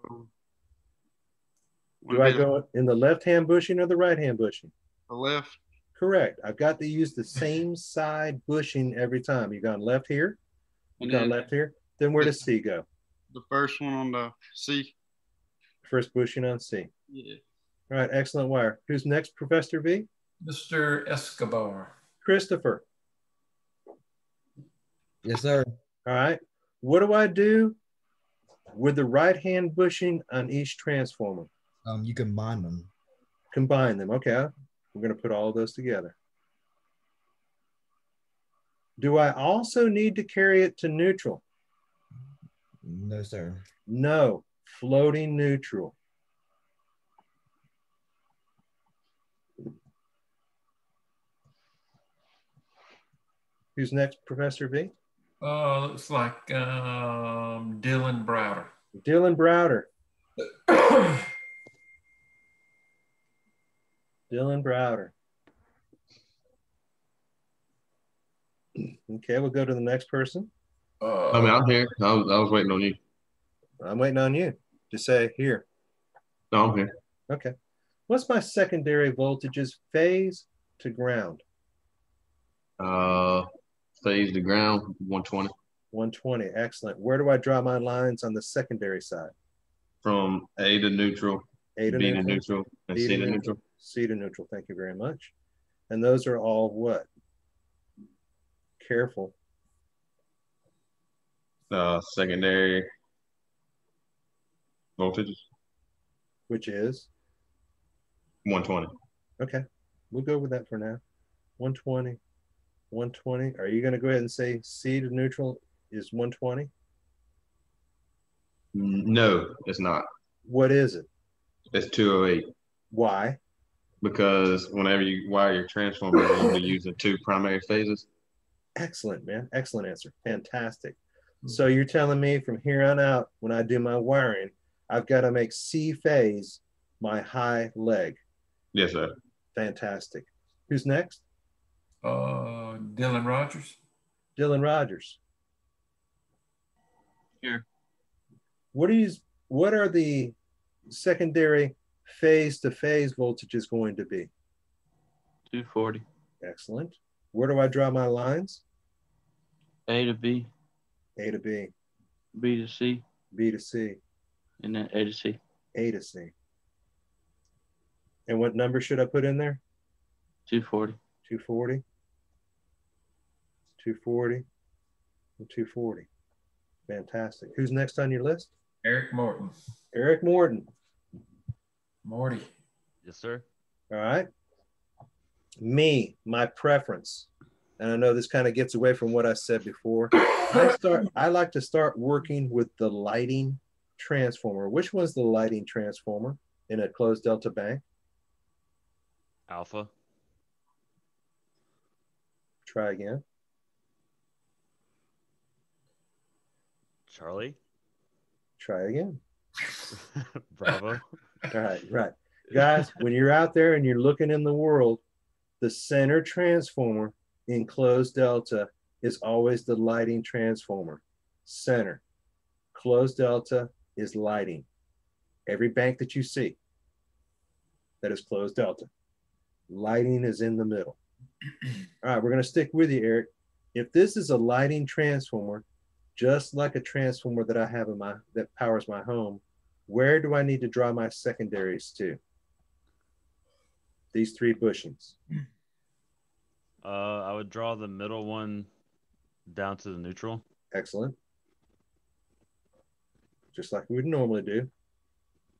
Do it I be go in the left-hand bushing or the right-hand bushing? the left? Correct. I've got to use the same side bushing every time. You've gone left here, And you've gone then left here. Then where does C go? the first one on the C. First bushing on C. Yeah. All right, excellent wire. Who's next, Professor V? Mr. Escobar. Christopher. Yes, sir. All right. What do I do with the right-hand bushing on each transformer? You combine them. Combine them. Okay. We're going to put all of those together. Do I also need to carry it to neutral? No, sir. No. Floating neutral. Who's next, Professor V? Looks like Dylan Browder. Dylan Browder. Dylan Browder. Okay, we'll go to the next person. I'm here. I was waiting on you. I'm waiting on you to say here. No, I'm here. Okay. What's my secondary voltages phase to ground? Phase to ground, 120. 120. Excellent. Where do I draw my lines on the secondary side? From A to neutral, A to B neutral, to neutral, and B C to to neutral. C to neutral. Thank you very much. And those are all what? Careful. Secondary voltages, Which is? 120. Okay. We'll go with that for now. 120. 120. Are you going to go ahead and say C to neutral is 120? No, it's not. What is it? It's 208. Why? Because whenever you wire your transformer, you're using two primary phases. Excellent, man. Excellent answer. Fantastic. So you're telling me from here on out, when I do my wiring, I've got to make C phase my high leg. Yes, sir. Fantastic. Who's next? Dylan Rogers. Dylan Rogers. Here. What are the secondary phase to phase voltages going to be? 240. Excellent. Where do I draw my lines? A to B, A to B, B to C, B to C, and then A to C. A to C. And what number should I put in there? 240. 240, 240, and 240. Fantastic. Who's next on your list? Eric Morton. Eric Morton. Morty. Yes, sir. All right. Me, my preference. And I know this kind of gets away from what I said before. I like to start working with the lighting transformer. Which one's the lighting transformer in a closed delta bank? Alpha. Try again. Charlie. Try again. Bravo. All right, right. Guys, when you're out there and you're looking in the world, the center transformer in closed delta is always the lighting transformer. Center. Closed delta is lighting. Every bank that you see that is closed delta, lighting is in the middle. All right, we're going to stick with you, Eric. If this is a lighting transformer, just like a transformer that I have in my that powers my home, where do I need to draw my secondaries to? These three bushings. I would draw the middle one down to the neutral. Excellent. Just like we would normally do.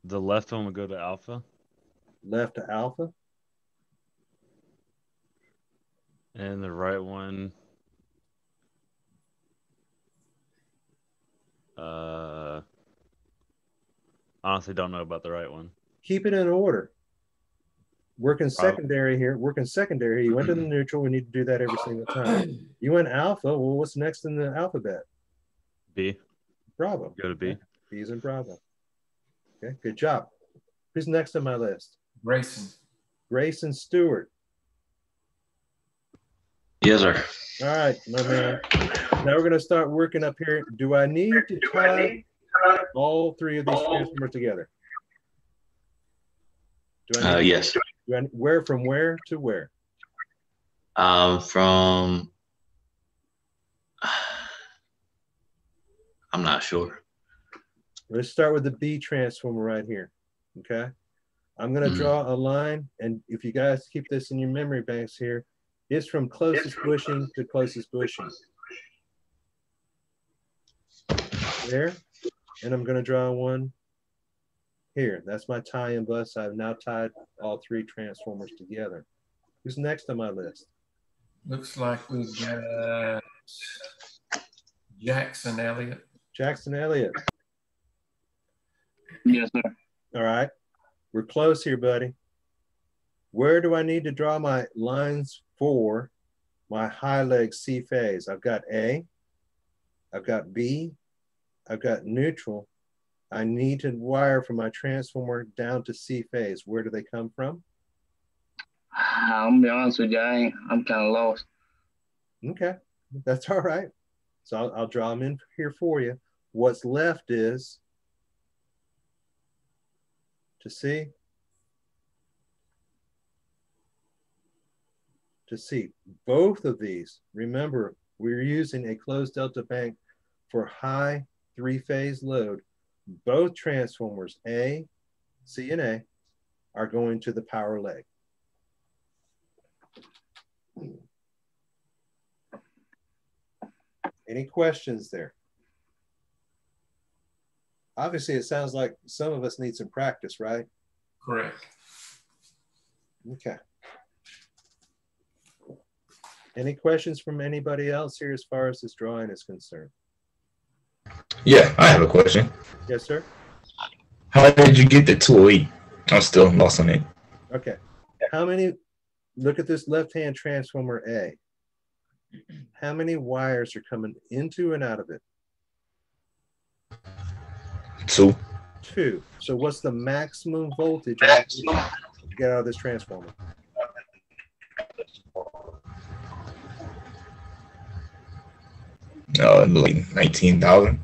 The left one would go to alpha. Left to alpha. And the right one, honestly don't know about the right one. Keep it in order. Working secondary here. Working secondary. You went to the neutral. We need to do that every single time. You went alpha. Well, what's next in the alphabet? B. Bravo. Go to B. Okay. B's in Bravo. Okay, good job. Who's next on my list? Grayson. Grayson Stewart. Yes, sir. All right, my man. Now we're going to start working up here. Do I need to tie all three of these transformers together? Yes. Where from where to where? From I'm not sure. Let's start with the B transformer right here. Okay. I'm going to draw a line, and if you guys keep this in your memory banks here, it's from closest bushing to closest bushing. There. And I'm going to draw one here. That's my tie-in bus. I've now tied all three transformers together. Who's next on my list? Looks like we've got Jackson Elliott. Jackson Elliott. Yes, sir. All right. We're close here, buddy. Where do I need to draw my lines for my high leg C phase? I've got A, I've got B, I've got neutral. I need to wire from my transformer down to C phase. Where do they come from? I'm gonna be honest with you, I'm kind of lost. Okay, that's all right. So I'll draw them in here for you. What's left is to see. To see both of these. Remember, we're using a closed delta bank for high three-phase load. Both transformers, A, C, and A, are going to the power leg. Any questions there? Obviously, it sounds like some of us need some practice, right? Correct. Okay. Any questions from anybody else here as far as this drawing is concerned? Yeah, I have a question. Yes, sir. How did you get the 208? I'm still lost on it. Okay. How many, look at this left-hand transformer A. How many wires are coming into and out of it? 2. 2. So what's the maximum voltage to get out of this transformer? Like 19,000.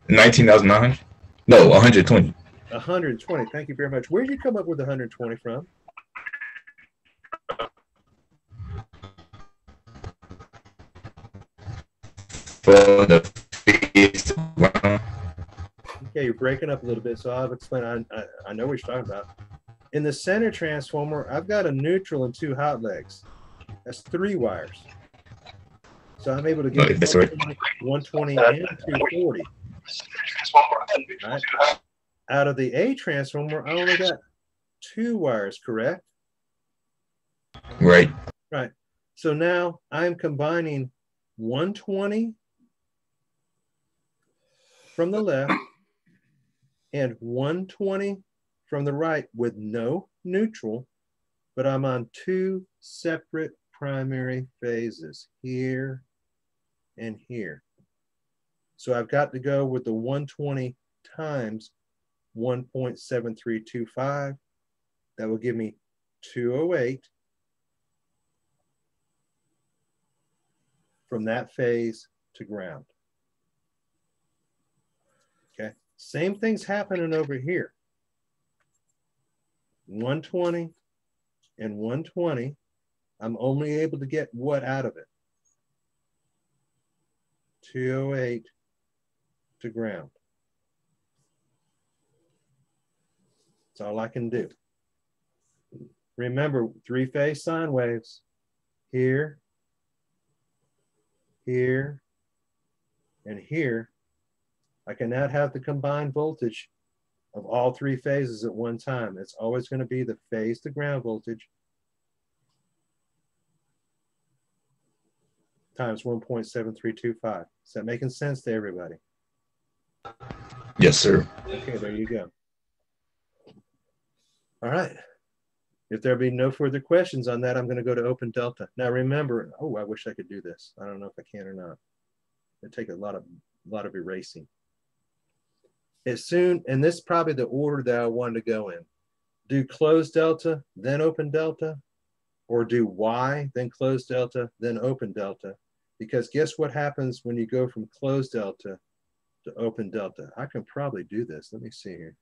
19,900? No, 120. 120. Thank you very much. Where did you come up with 120 from? the phase to ground. Okay, you're breaking up a little bit, so I'll explain. I know what you're talking about. In the center transformer, I've got a neutral and 2 hot legs. That's 3 wires. So I'm able to get That's right. 120 and 240. Right? Out of the A transformer, I only got 2 wires, correct? Right. Right. So now I'm combining 120 from the left and 120 from the right with no neutral, but I'm on 2 separate primary phases, here and here. So I've got to go with the 120 times 1.7325. That will give me 208 from that phase to ground. Okay, same thing's happening over here. 120 and 120. I'm only able to get what out of it? 208 to ground. That's all I can do. Remember, 3-phase sine waves. Here, here, and here. I cannot have the combined voltage of all 3 phases at one time. It's always going to be the phase to ground voltage times 1.7325. Is that making sense to everybody? Yes, sir. Okay, there you go. All right. If there be no further questions on that, I'm going to go to open delta. Now remember, oh, I wish I could do this. I don't know if I can or not. It'd take a lot of erasing. As soon, and this is probably the order that I wanted to go in. Do closed delta, then open delta, or do Y, then closed delta, then open delta. Because guess what happens when you go from closed delta to open delta? I can probably do this. Let me see here.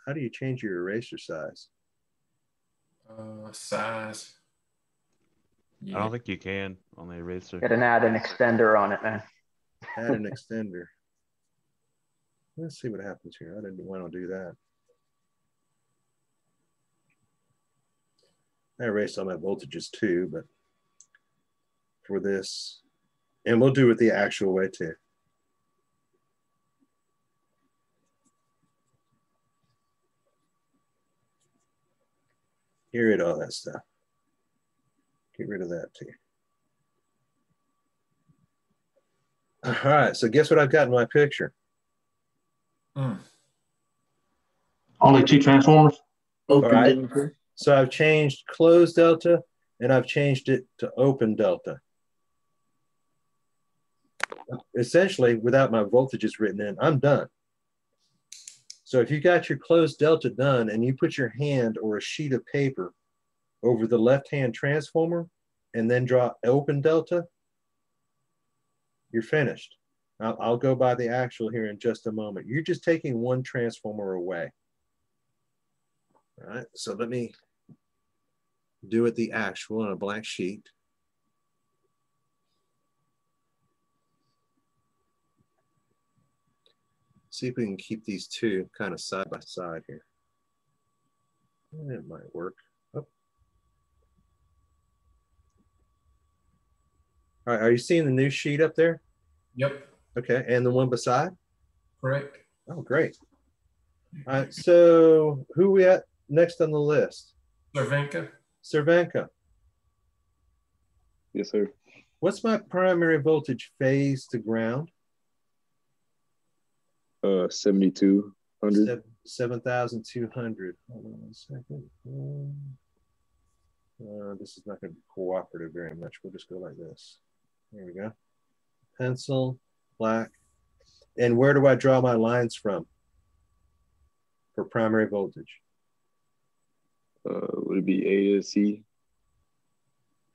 How do you change your eraser size? Size. I don't think you can on the eraser. Got to add an extender on it, man. Add an extender. Let's see what happens here. I didn't want to do that. I erased all my voltages too, but for this, and we'll do it the actual way too. Get rid of all that stuff. Get rid of that too. All right, so guess what I've got in my picture? Only 2 transformers? All right, so I've changed closed delta and I've changed it to open delta. Essentially, without my voltages written in, I'm done. So if you got your closed delta done and you put your hand or a sheet of paper over the left-hand transformer and then draw open delta, you're finished. I'll go by the actual here in just a moment. You're just taking one transformer away. All right, so let me do it the actual on a blank sheet. See if we can keep these two kind of side by side here. It might work. Oh. All right, are you seeing the new sheet up there? Yep. Okay, and the one beside? Correct. Oh, great. All right, so who are we at next on the list? Cervenka. Cervenka. Yes, sir. What's my primary voltage phase to ground? 7,200. 7,200. Hold on one second. This is not going to be cooperative very much. We'll just go like this. There we go. Pencil, black. And where do I draw my lines from for primary voltage? Would it be A to C?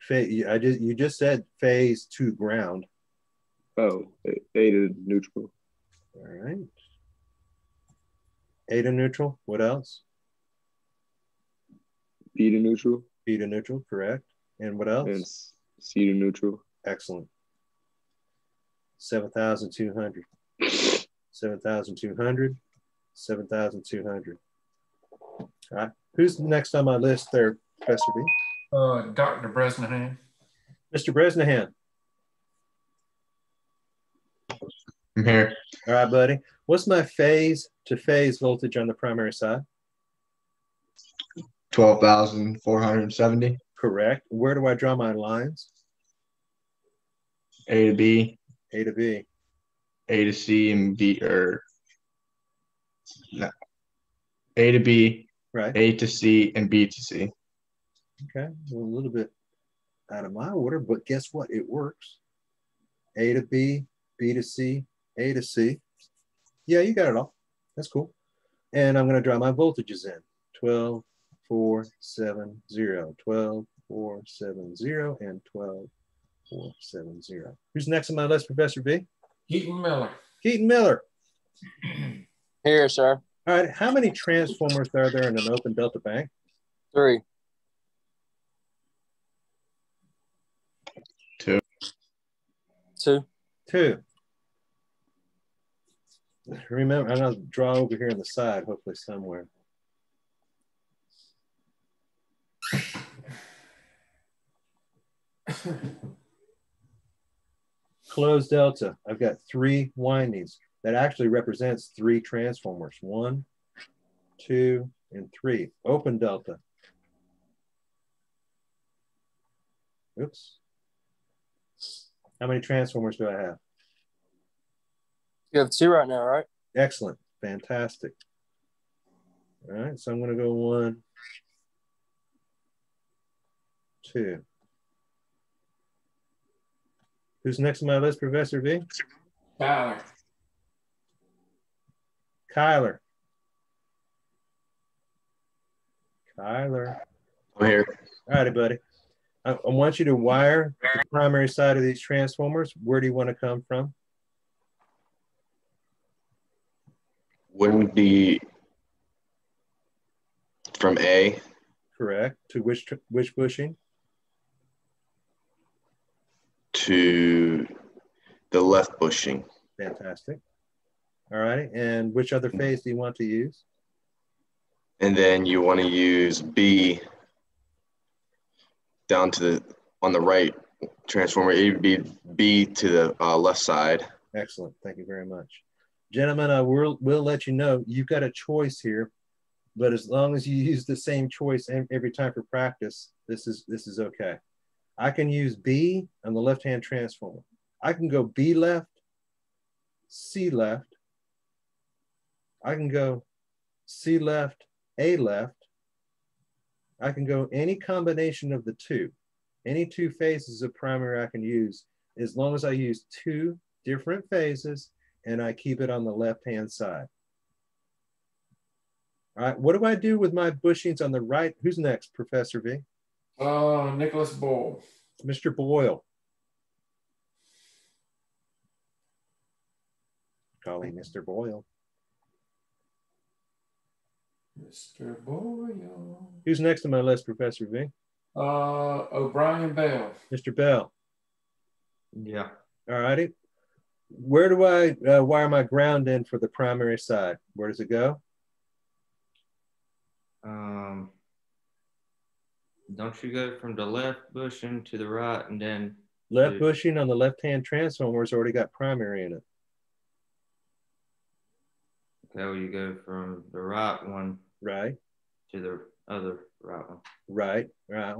You just said phase to ground. Oh, A to neutral. All right. A to neutral. What else? B to neutral. B to neutral, correct. And what else? And C to neutral. Excellent. 7,200. 7,200. 7,200. All right. Who's next on my list there, Professor B? Dr. Bresnahan. Mr. Bresnahan. I'm here. All right, buddy. What's my phase to phase voltage on the primary side? 12,470. Correct. Where do I draw my lines? A to B, A to B. A to C, and B, or no. A to B, Right. A to C, and B to C. Okay. A little bit out of my order, but guess what? It works. A to B, B to C, A to C. Yeah, you got it all. That's cool. And I'm going to draw my voltages in. 12, 4, 7, 0. 12, 4, 7, 0, and 12, 4, 7, 0. Who's next on my list, Professor B? Keaton Miller. Keaton Miller. Here, sir. All right. How many transformers are there in an open delta bank? 3. 2. 2. 2. Remember, I'm going to draw over here on the side, hopefully somewhere. Closed delta. I've got 3 windings. That actually represents 3 transformers. 1, 2, and 3. Open delta. Oops. How many transformers do I have? You have 2 right now, right? Excellent. Fantastic. All right, so I'm going to go 1, 2. Who's next on my list, Professor V? Kyler. Kyler. Kyler. I'm here. All righty, buddy. I want you to wire the primary side of these transformers. Where do you want to come from? Wouldn't be from A Correct. To which bushing? to the left bushing. Fantastic. All righty. And which other phase do you want to use? And then you want to use B down to the, on the right transformer, A would be B to the left side. Excellent. Thank you very much. Gentlemen, I will let you know you've got a choice here, but as long as you use the same choice every time for practice, this is okay. I can use B on the left-hand transformer. I can go B left, C left. I can go C left, A left. I can go any combination of the 2. Any 2 phases of primary I can use, as long as I use 2 different phases and I keep it on the left-hand side. All right, what do I do with my bushings on the right? Who's next, Professor V? Nicholas Boyle. Mr. Boyle. Calling Mr. Boyle. Mr. Boyle. Who's next on my list, Professor V? O'Brien Bell. Mr. Bell. Yeah. All righty. Where do I wire my ground in for the primary side? Where does it go? Don't you go from the left bushing to the right and then Left bushing on the left-hand transformer's already got primary in it. okay, well, you go from the right one Right. to the other right one. Right. Right.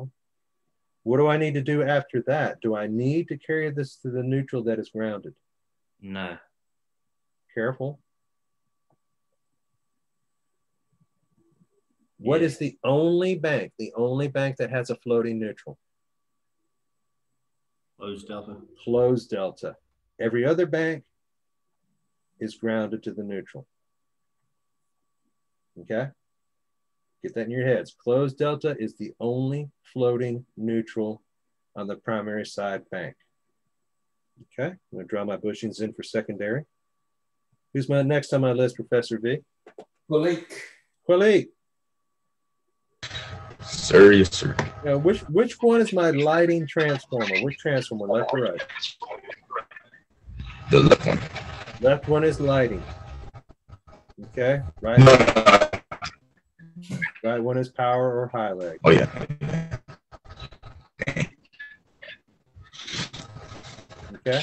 What do I need to do after that? Do I need to carry this to the neutral that is grounded? No. Careful. What is the only bank that has a floating neutral? Closed delta. Closed delta. Every other bank is grounded to the neutral. Okay? Get that in your heads. Closed delta is the only floating neutral on the primary side bank. Okay, I'm going to draw my bushings in for secondary. Who's my next on my list, Professor V? Quilique. Quilique. Sir, yes, sir. Now, which one is my lighting transformer? Which transformer, left or right? The left one. Left one is lighting. Okay, right. Right one is power or high leg. Oh yeah. Okay.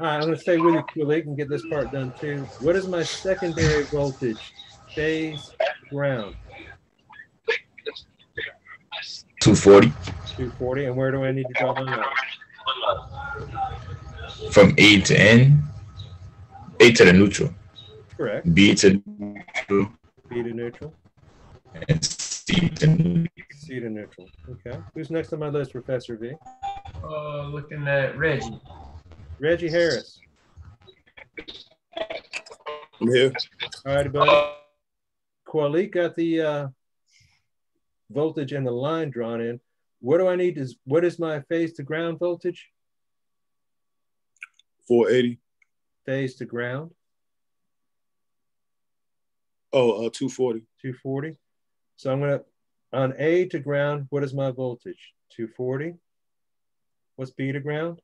All right, I'm going to stay with you, Kulik, and get this part done too. What is my secondary voltage? Phase ground. 240. 240. And where do I need to draw my line? From A to N. A to the neutral. Correct. B to neutral. B to neutral. And C to neutral. C to neutral. Okay. Who's next on my list, Professor V? Looking at Reggie. Reggie Harris. I'm here. All righty, buddy. Kualik got the voltage and the line drawn in. What do I need? What is my phase to ground voltage? 480. Phase to ground. Oh, 240. 240. So I'm going to, on A to ground, what is my voltage? 240. What's B to ground?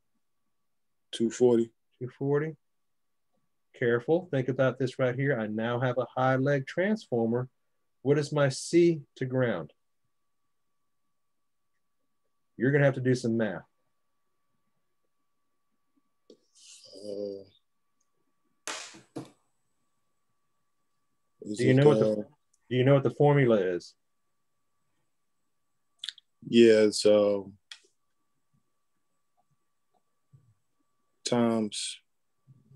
240. 240. Careful. Think about this right here. I now have a high leg transformer. What is my C to ground? You're going to have to do some math. Do you know what the formula is? Yeah, it's times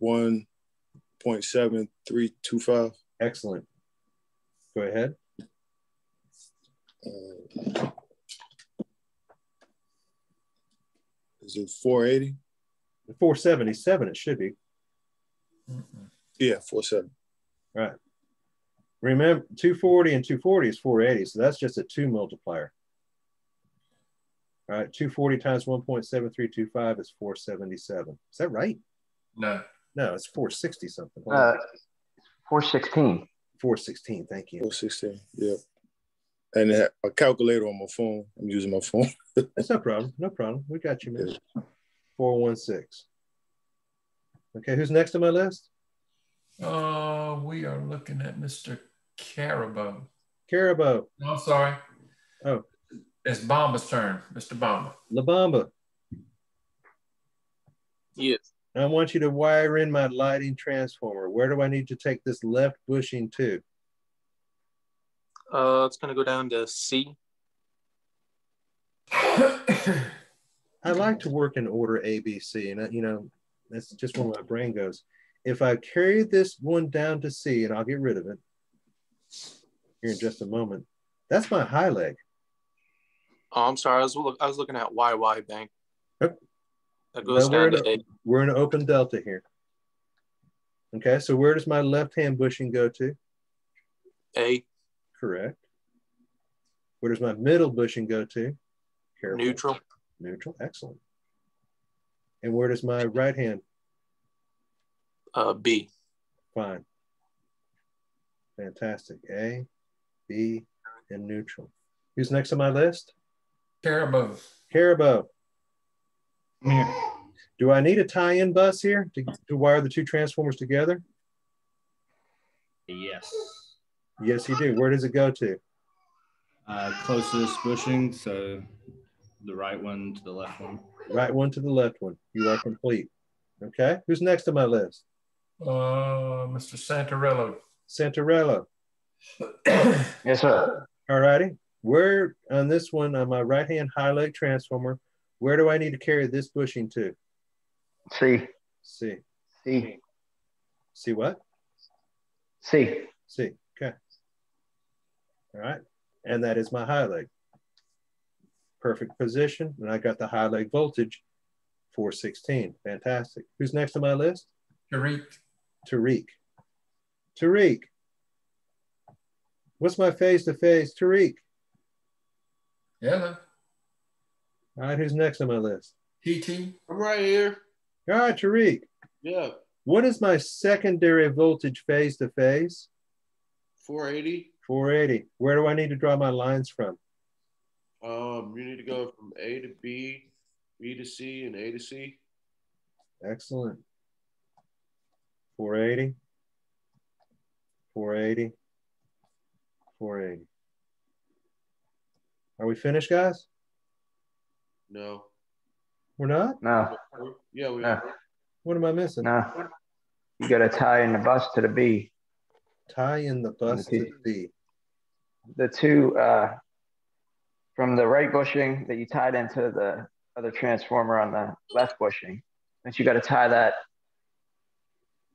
1.7325. Excellent. Go ahead. Is it 480? 477, it should be. Yeah, 470. Right. Remember, 240 and 240 is 480, so that's just a 2 multiplier. All right, 240 times 1.7325 is 477. Is that right? No. No, it's 460 something. 416. 416, thank you. 416, yeah. And a calculator on my phone. I'm using my phone. That's no problem. No problem. We got you, man. 416. Okay, who's next on my list? We are looking at Mr. Carabo. Carabo. No, I'm sorry. Oh. It's Bomba's turn, Mr. Bomba. La Bamba. Yes. I want you to wire in my lighting transformer. Where do I need to take this left bushing to? It's gonna go down to C. I like to work in order A, B, C, and that's just where my brain goes. If I carry this one down to C, and I'll get rid of it here in just a moment, that's my high leg. Oh, I'm sorry. I was looking at YY Bank. Yep. That goes down to A. We're in an open delta here. Okay, so where does my left-hand bushing go to? A. Correct. Where does my middle bushing go to? Careful. Neutral. Neutral, excellent. And where does my right hand? B. Fine. Fantastic. A, B, and neutral. Who's next on my list? Carabo. Carabo. Do I need a tie-in bus here to wire the two transformers together? Yes. Yes, you do. Where does it go to? Closest bushing, so the right one to the left one. Right one to the left one. You are complete. Okay. Who's next on my list? Mr. Santarello. Santarello. Yes, sir. All righty. Where on this one, on my right-hand high leg transformer, where do I need to carry this bushing to? C. C. C. C what? C. C. Okay. All right. And that is my high leg. Perfect position. And I got the high leg voltage, 416. Fantastic. Who's next on my list? Tariq. Tariq. Tariq. What's my face to face? Tariq. Hello. All right, who's next on my list? TT. I'm right here. All right, Tariq. Yeah. What is my secondary voltage phase to phase? 480. 480. Where do I need to draw my lines from? You need to go from A to B, B to C, and A to C. Excellent. 480, 480, 480. Are we finished, guys? No. We're not? No. Yeah, we No. are. What am I missing? No. You got to tie in the bus to the B. Tie in the bus to the B. The two from the right bushing that you tied into the other transformer on the left bushing. But you got to tie that,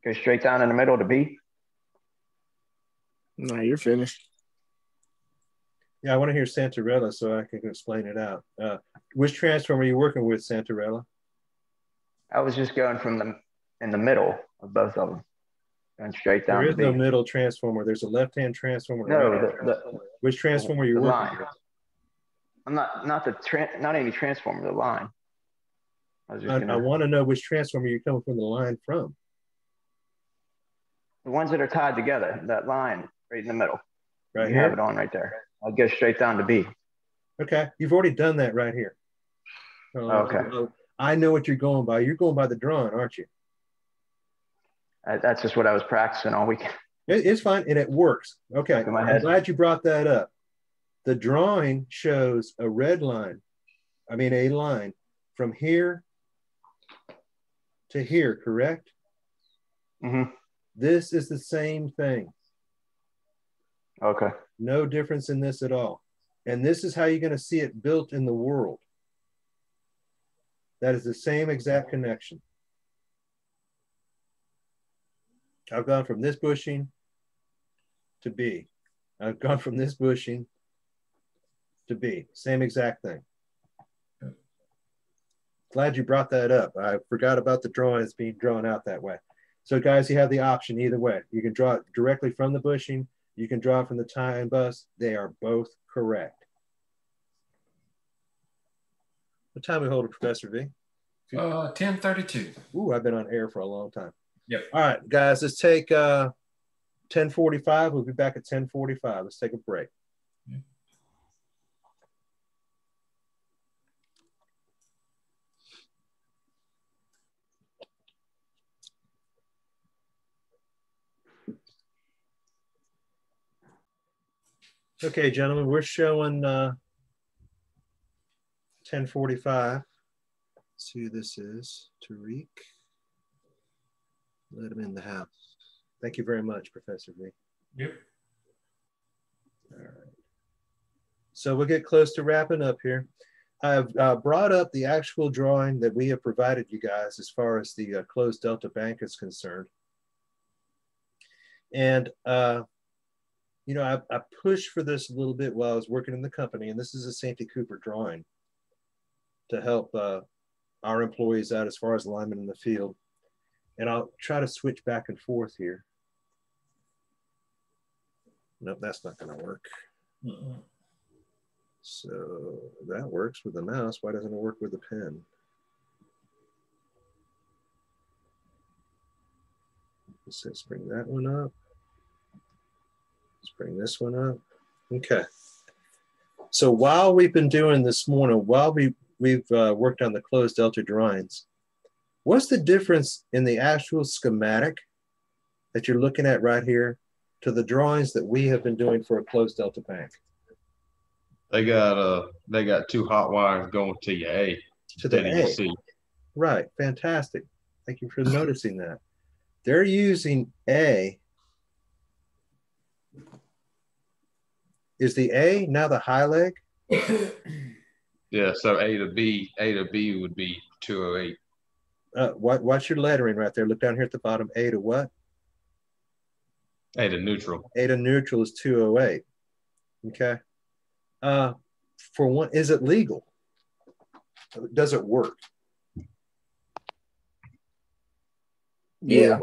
go straight down in the middle to B. No, you're finished. Yeah, I want to hear Santarella so I can explain it out. Which transformer are you working with, Santarella? I was just going from in the middle of both of them, going straight down There is to B. no middle transformer. There's a left-hand transformer. No, right. Which transformer are you the working line. with? I'm not any transformer, the line. I want to know which transformer you're coming from the line from. The ones that are tied together, that line right in the middle. Right you here? have it on right there. I'll go straight down to B. Okay, you've already done that right here. Okay. I know what you're going by. You're going by the drawing, aren't you? That's just what I was practicing all weekend. It's fine, and it works. Okay, I'm glad you brought that up. The drawing shows a red line, a line from here to here, correct? Mm-hmm. This is the same thing. Okay. No difference in this at all. And this is how you're going to see it built in the world. That is the same exact connection. I've gone from this bushing to B. I've gone from this bushing to B. Same exact thing. Glad you brought that up. I forgot about the drawings being drawn out that way. So guys, you have the option either way. You can draw it directly from the bushing. You can draw it from the tie and bus. They are both correct. What time we hold it, Professor V? 10:32. Ooh, I've been on air for a long time. Yep. All right, guys, let's take 10:45. We'll be back at 10:45. Let's take a break. Okay, gentlemen, we're showing 10:45. Let's see who this is. Tariq. Let him in the house. Thank you very much, Professor V. Yep. All right. So we'll get close to wrapping up here. I've brought up the actual drawing that we have provided you guys as far as the closed Delta Bank is concerned. And, you know, I pushed for this a little bit while I was working in the company, and this is a Santee Cooper drawing to help our employees out as far as linemen in the field. And I'll try to switch back and forth here. Nope, that's not going to work. So that works with the mouse. Why doesn't it work with the pen? Let's bring that one up. Let's bring this one up. Okay. So while we've been doing this morning, while we've worked on the closed Delta drawings, what's the difference in the actual schematic that you're looking at right here to the drawings that we have been doing for a closed Delta bank? They got two hot wires going to your A. To the A. C. Right, fantastic. Thank you for noticing that. They're using A. Is the A now the high leg? Yeah, so A to B would be 208. What's your lettering right there? Look down here at the bottom. A to what? A to neutral. A to neutral is 208. Okay. For one, is it legal? Does it work? Yeah.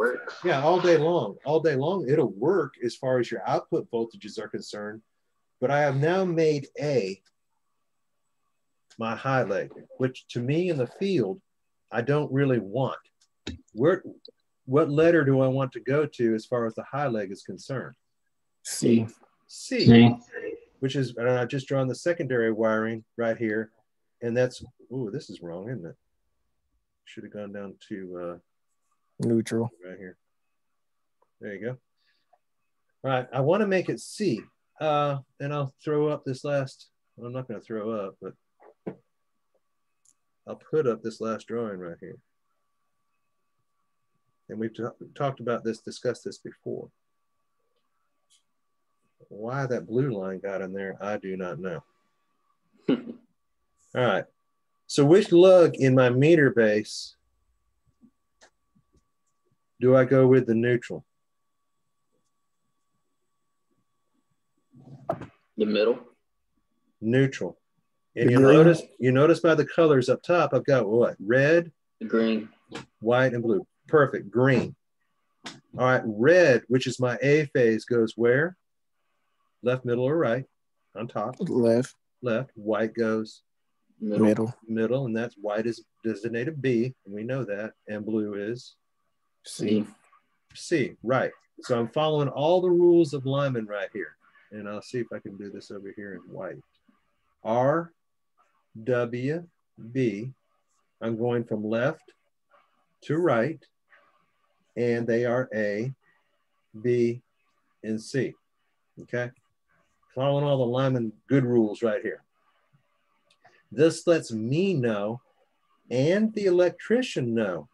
Yeah, all day long. All day long, it'll work as far as your output voltages are concerned. But I have now made A my high leg, which to me in the field, I don't really want. What letter do I want to go to as far as the high leg is concerned? C. C. which is, and I've just drawn the secondary wiring right here. And that's, oh, this is wrong, isn't it? Should have gone down to neutral right here. There you go. All right, I want to make it C. And I'll throw up this last, well, I'm not going to throw up, but I'll put up this last drawing right here. And we've talked about this, discussed this before. Why that blue line got in there, I do not know. All right. So which lug in my meter base do I go with the neutral? The middle. Neutral. And you notice by the colors up top, I've got what? Red, green, white, and blue. Perfect. Green. All right. Red, which is my A phase, goes where? Left, middle, or right? On top. Left. Left. White goes middle. Middle, and that's white is designated B, and we know that. And blue is C. C. Right. So I'm following all the rules of Lyman right here. And I'll see if I can do this over here in white. R, W, B. I'm going from left to right, and they are A, B, and C. Okay? Following all the Lyman good rules right here. This lets me know, and the electrician know,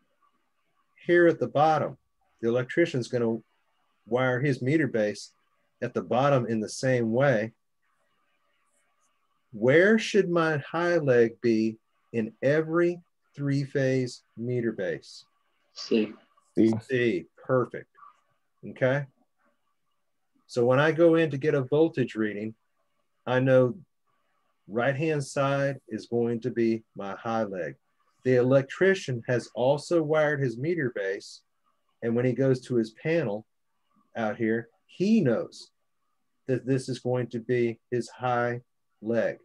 here at the bottom, the electrician's going to wire his meter base at the bottom in the same way. Where should my high leg be in every three-phase meter base? C. C. Perfect. Okay. So when I go in to get a voltage reading, I know right-hand side is going to be my high leg. The electrician has also wired his meter base, and when he goes to his panel out here, he knows that this is going to be his high leg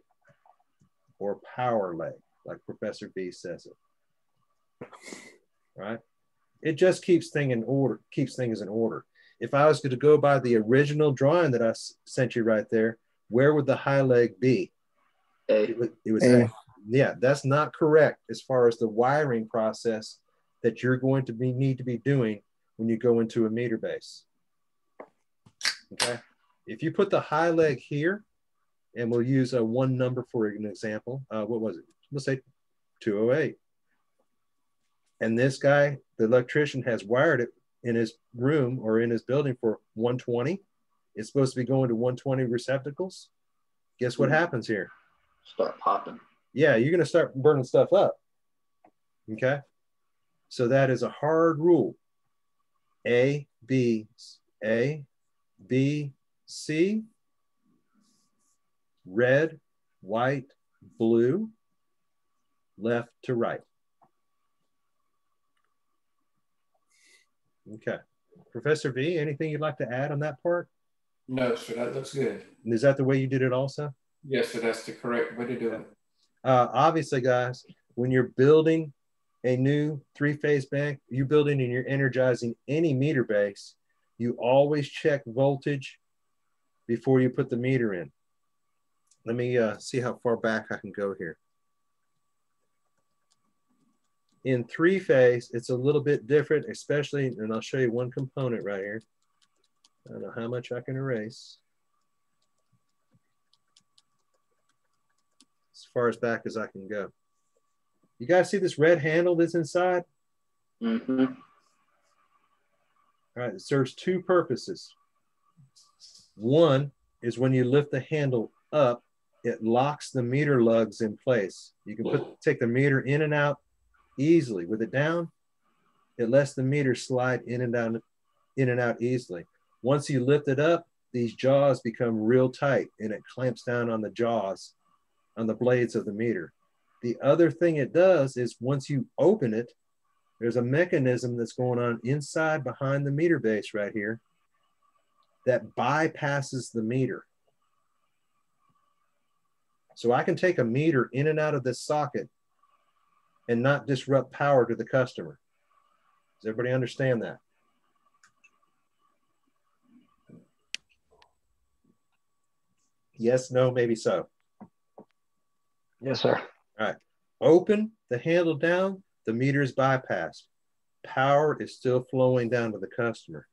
or power leg, like Professor B says it. Right? It just keeps things in order. If I was going to go by the original drawing that I sent you right there, where would the high leg be? A. It was A. Yeah, that's not correct as far as the wiring process that you're going to need to be doing when you go into a meter base. Okay. If you put the high leg here, and we'll use a one number for an example. What was it? Let's say 208. And this guy, the electrician, has wired it in his room or in his building for 120. It's supposed to be going to 120 receptacles. Guess what happens here? Start popping. Yeah, you're going to start burning stuff up. Okay. So that is a hard rule. A, B, C, red, white, blue, left to right. Okay. Professor V, anything you'd like to add on that part? No, sir, that looks good. And is that the way you did it also? Yes, sir, that's the correct way to do it. Obviously, guys, when you're building a new three-phase bank, you're building and you're energizing any meter base, you always check voltage before you put the meter in. Let me see how far back I can go here. In three-phase, it's a little bit different, especially, and I'll show you one component right here. I don't know how much I can erase. As far as back as I can go. You guys see this red handle that's inside? Mm-hmm. All right, it serves two purposes. One is when you lift the handle up, it locks the meter lugs in place. You can take the meter in and out easily. With it down, it lets the meter slide in and out easily. Once you lift it up, these jaws become real tight and it clamps down on the jaws, on the blades of the meter. The other thing it does is once you open it, there's a mechanism that's going on inside behind the meter base right here that bypasses the meter. So I can take a meter in and out of this socket and not disrupt power to the customer. Does everybody understand that? Yes, no, maybe so. Yes, sir. All right. Open the handle down, the meter is bypassed. Power is still flowing down to the customer.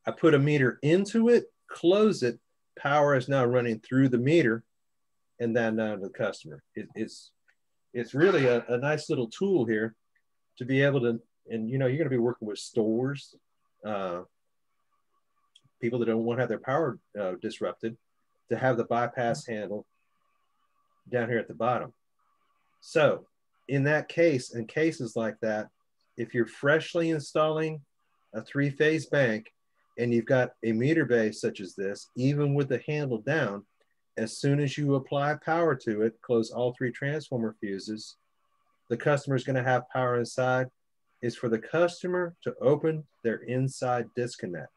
I put a meter into it, close it, power is now running through the meter and then down to the customer. It's really a nice little tool here to be able to, and you know, you're going to be working with stores, people that don't want to have their power disrupted, to have the bypass handle down here at the bottom. So in that case, in cases like that, if you're freshly installing a 3-phase bank and you've got a meter base such as this, even with the handle down, as soon as you apply power to it, close all 3 transformer fuses, the customer is going to have power inside. Is for the customer to open their inside disconnect.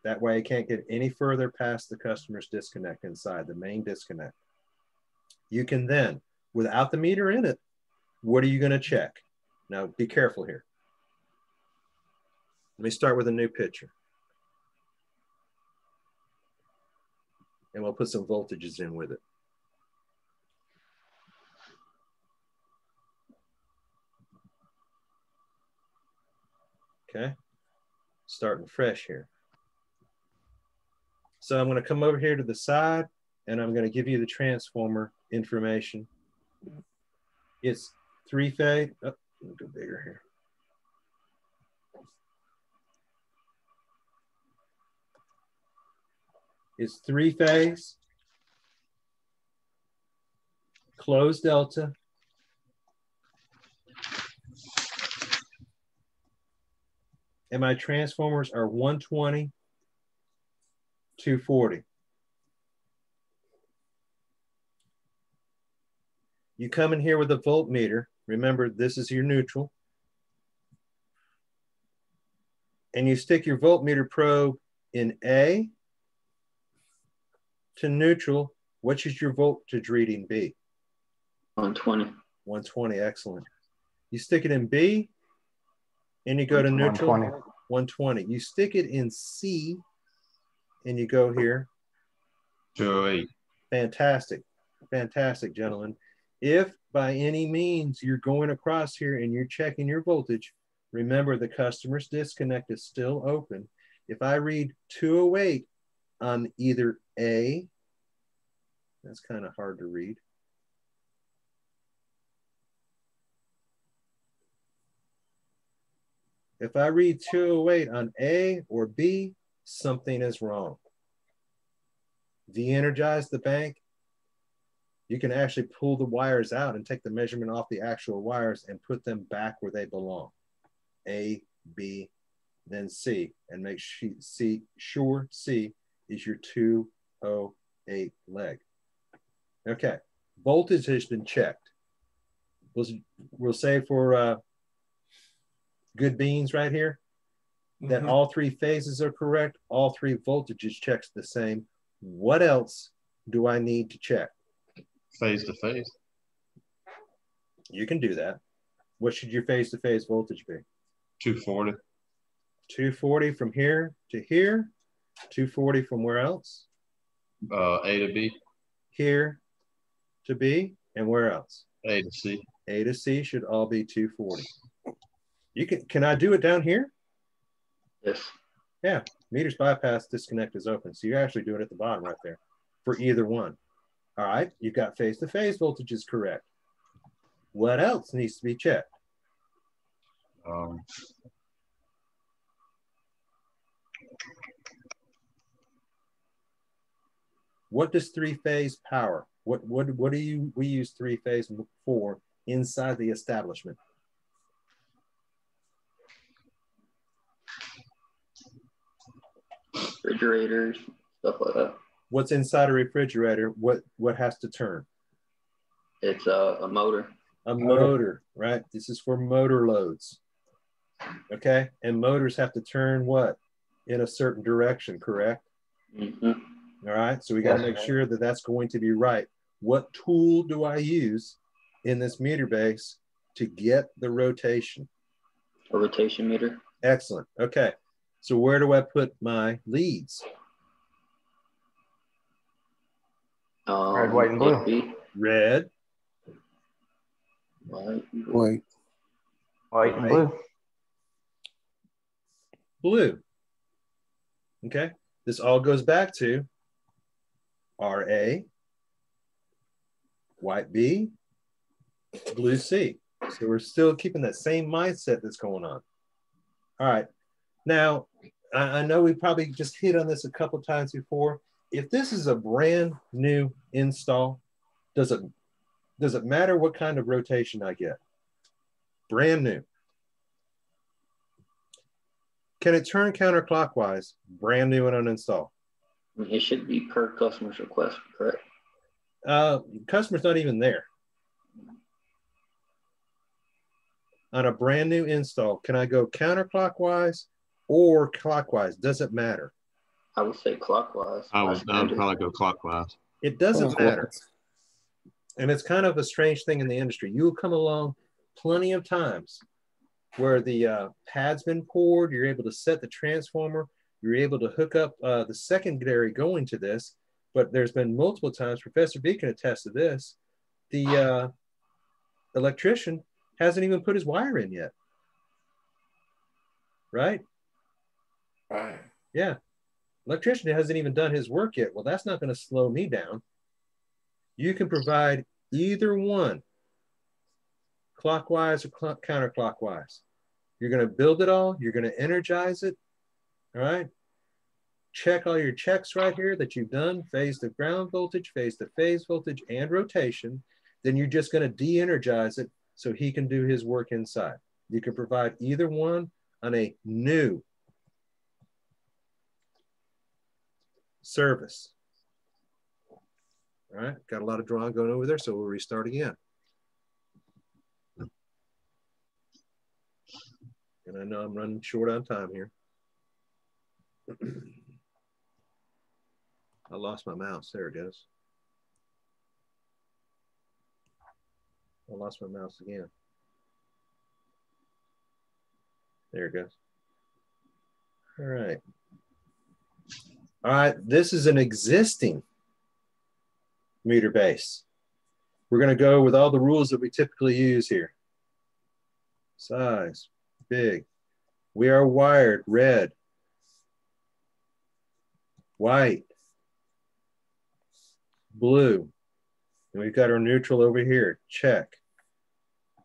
That way it can't get any further past the customer's disconnect inside, the main disconnect. You can then, without the meter in it, what are you going to check? Now be careful here. Let me start with a new picture. And we'll put some voltages in with it. Okay, starting fresh here. So I'm going to come over here to the side and I'm going to give you the transformer information. It's 3-phase. Oh, let me go bigger here. It's 3-phase, closed delta, and my transformers are 120, 240. You come in here with a voltmeter. Remember, this is your neutral. And you stick your voltmeter probe in A to neutral. What should your voltage reading be? 120. 120, excellent. You stick it in B and you go to neutral. 120. You stick it in C and you go here. 208. Fantastic. Fantastic, gentlemen. If by any means you're going across here and you're checking your voltage, remember the customer's disconnect is still open. If I read 208 on either A, that's kind of hard to read. If I read 208 on A or B, something is wrong. De-energize the bank. You can actually pull the wires out and take the measurement off the actual wires and put them back where they belong. A, B, then C, and make sure C is your 208 leg. Okay, voltage has been checked. We'll say for good beans right here, that all 3 phases are correct, all 3 voltages checks the same. What else do I need to check? Phase to phase. You can do that. What should your phase to phase voltage be? 240. 240 from here to here. 240 from where else? A to B. Here to B, and where else? A to C. A to C should all be 240. You can I do it down here? Yes. Yeah, meters bypass disconnect is open. So you're actually doing it at the bottom right there for either one. All right, you've got phase to phase voltages correct. What else needs to be checked? What does 3-phase power? What do we use 3-phase for inside the establishment? Refrigerators, stuff like that. What's inside a refrigerator? What has to turn? It's a motor. A motor, right? This is for motor loads. Okay, and motors have to turn what? In a certain direction, correct? Mm-hmm. All right, so we got to make sure that that's going to be right. What tool do I use in this meter base to get the rotation? A rotation meter. Excellent. Okay, So where do I put my leads? Red, white, and blue. Red. White. White and blue. Blue. Okay. This all goes back to RA, white B, blue C. So we're still keeping that same mindset that's going on. All right. Now, I know we probably just hit on this a couple times before. If this is a brand new install, does it matter what kind of rotation I get? Brand new. Can it turn counterclockwise? Brand new and uninstall. It should be per customer's request, correct? Customer's not even there. On a brand new install, can I go counterclockwise or clockwise? Doesn't matter. I would say clockwise. I would probably go clockwise. It doesn't matter. And it's kind of a strange thing in the industry. You will come along plenty of times where the pad's been poured, you're able to set the transformer, you're able to hook up the secondary going to this, but there's been multiple times, Professor B can attest to this, the electrician hasn't even put his wire in yet. Right? Right. Yeah. Electrician hasn't even done his work yet. Well, that's not going to slow me down. You can provide either one, clockwise or counterclockwise. You're going to build it all. You're going to energize it. All right. Check all your checks right here that you've done, phase to ground voltage, phase to phase voltage, and rotation. Then you're just going to de-energize it so he can do his work inside. You can provide either one on a new service. All right, got a lot of drawing going over there, so we'll restart again. And I know I'm running short on time here. I lost my mouse. There it goes. I lost my mouse again. There it goes. All right. All right, this is an existing meter base. We're going to go with all the rules that we typically use here. Size, big. We are wired red, white, blue. And we've got our neutral over here, check.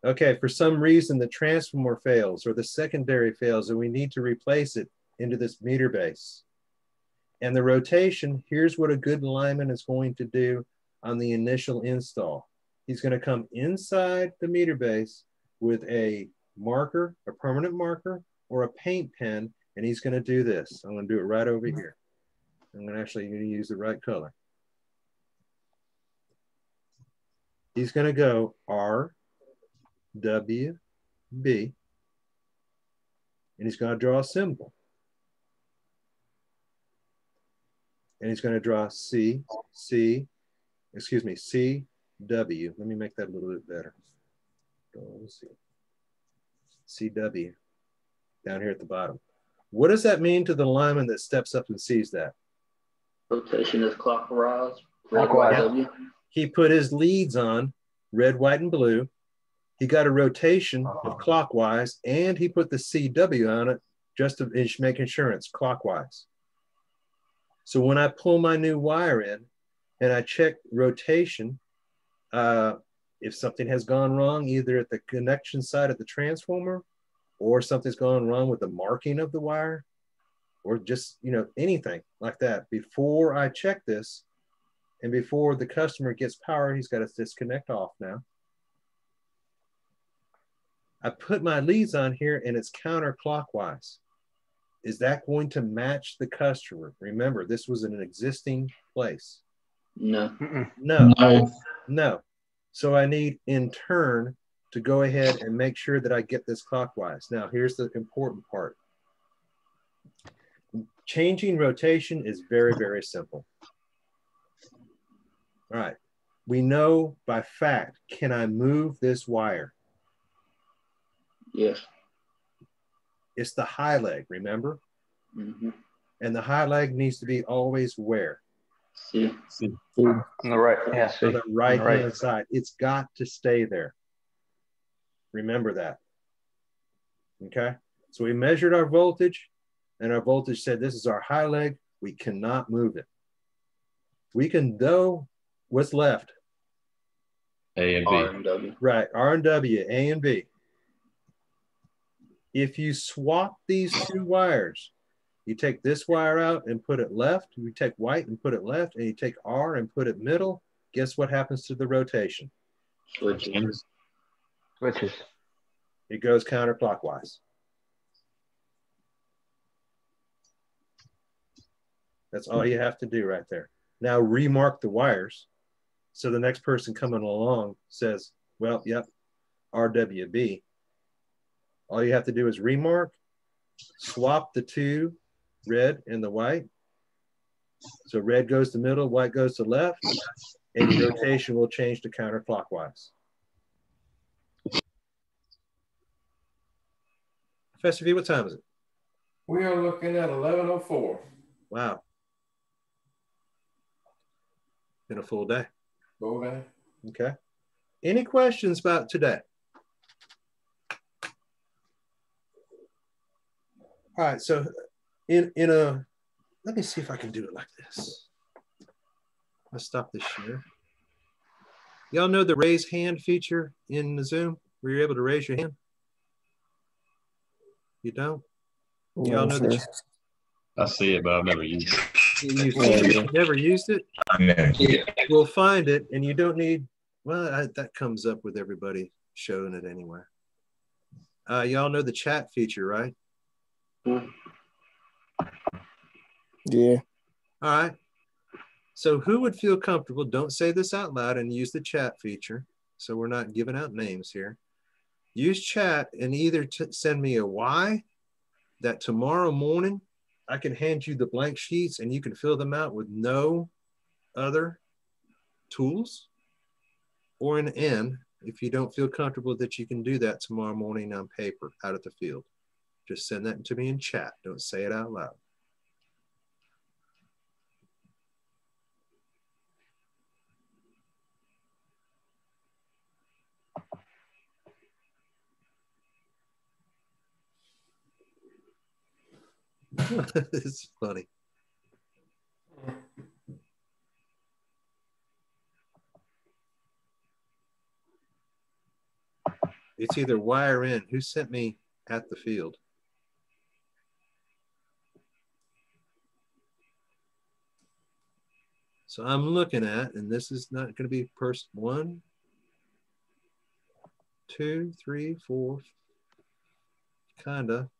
Okay, for some reason the transformer fails or the secondary fails and we need to replace it into this meter base. And the rotation, here's what a good lineman is going to do on the initial install. He's going to come inside the meter base with a marker, a permanent marker, or a paint pen, and he's going to do this. I'm going to do it right over here. I'm going to actually use the right color. He's going to go R, W, B, and he's going to draw a symbol. And he's going to draw C, W. Let me make that a little bit better. CW down here at the bottom. What does that mean to the lineman that steps up and sees that? Rotation is clockwise. Yeah. He put his leads on red, white, and blue. He got a rotation of clockwise, and he put the CW on it just to make sure it's clockwise. So when I pull my new wire in and I check rotation, if something has gone wrong, either at the connection side of the transformer or something's gone wrong with the marking of the wire or just, anything like that, before I check this and before the customer gets power, he's got to disconnect off now. I put my leads on here and it's counterclockwise. Is that going to match the customer? Remember, this was in an existing place. No. No. So I need in turn to go ahead and make sure that I get this clockwise. Now, here's the important part. Changing rotation is very, very simple. All right. We know by fact, can I move this wire? Yes. It's the high leg, remember? And the high leg needs to be always where? See. On the right. Yeah. On the right right. hand side. It's got to stay there. Remember that. Okay. So we measured our voltage, and our voltage said this is our high leg. We cannot move it. We can, though, what's left? A and B. R and W. Right. R and W, A and B. If you swap these two wires, you take this wire out and put it left, you take white and put it left, and you take R and put it middle, guess what happens to the rotation? Switches. Switches. It goes counterclockwise. That's all you have to do right there. Now remark the wires. So the next person coming along says, well, yep, RWB. All you have to do is remark, swap the two, red and the white. So red goes to middle, white goes to left, and the rotation will change to counterclockwise. Professor V, what time is it? We are looking at 11:04. Wow. Been a full day. Full day. Okay. Any questions about today? All right, so in a, let me see if I can do it like this. Let's stop this share. Y'all know the raise hand feature in the Zoom where you're able to raise your hand? You don't? Y'all know the I see it, but I've never used it. You've seen it, you've never used it? We'll find it, and you don't need, well, that comes up with everybody showing it anyway. Y'all know the chat feature, right? Yeah. All right. So who would feel comfortable, don't say this out loud, and use the chat feature, so we're not giving out names here. Use chat and either send me a Y that tomorrow morning I can hand you the blank sheets and you can fill them out with no other tools, or an N if you don't feel comfortable that you can do that tomorrow morning on paper out at the field. Just send that to me in chat. Don't say it out loud. It's funny. It's either Y or N. Who sent me at the field? So I'm looking at, and this is not going to be person 1, 2, 3, 4, kinda.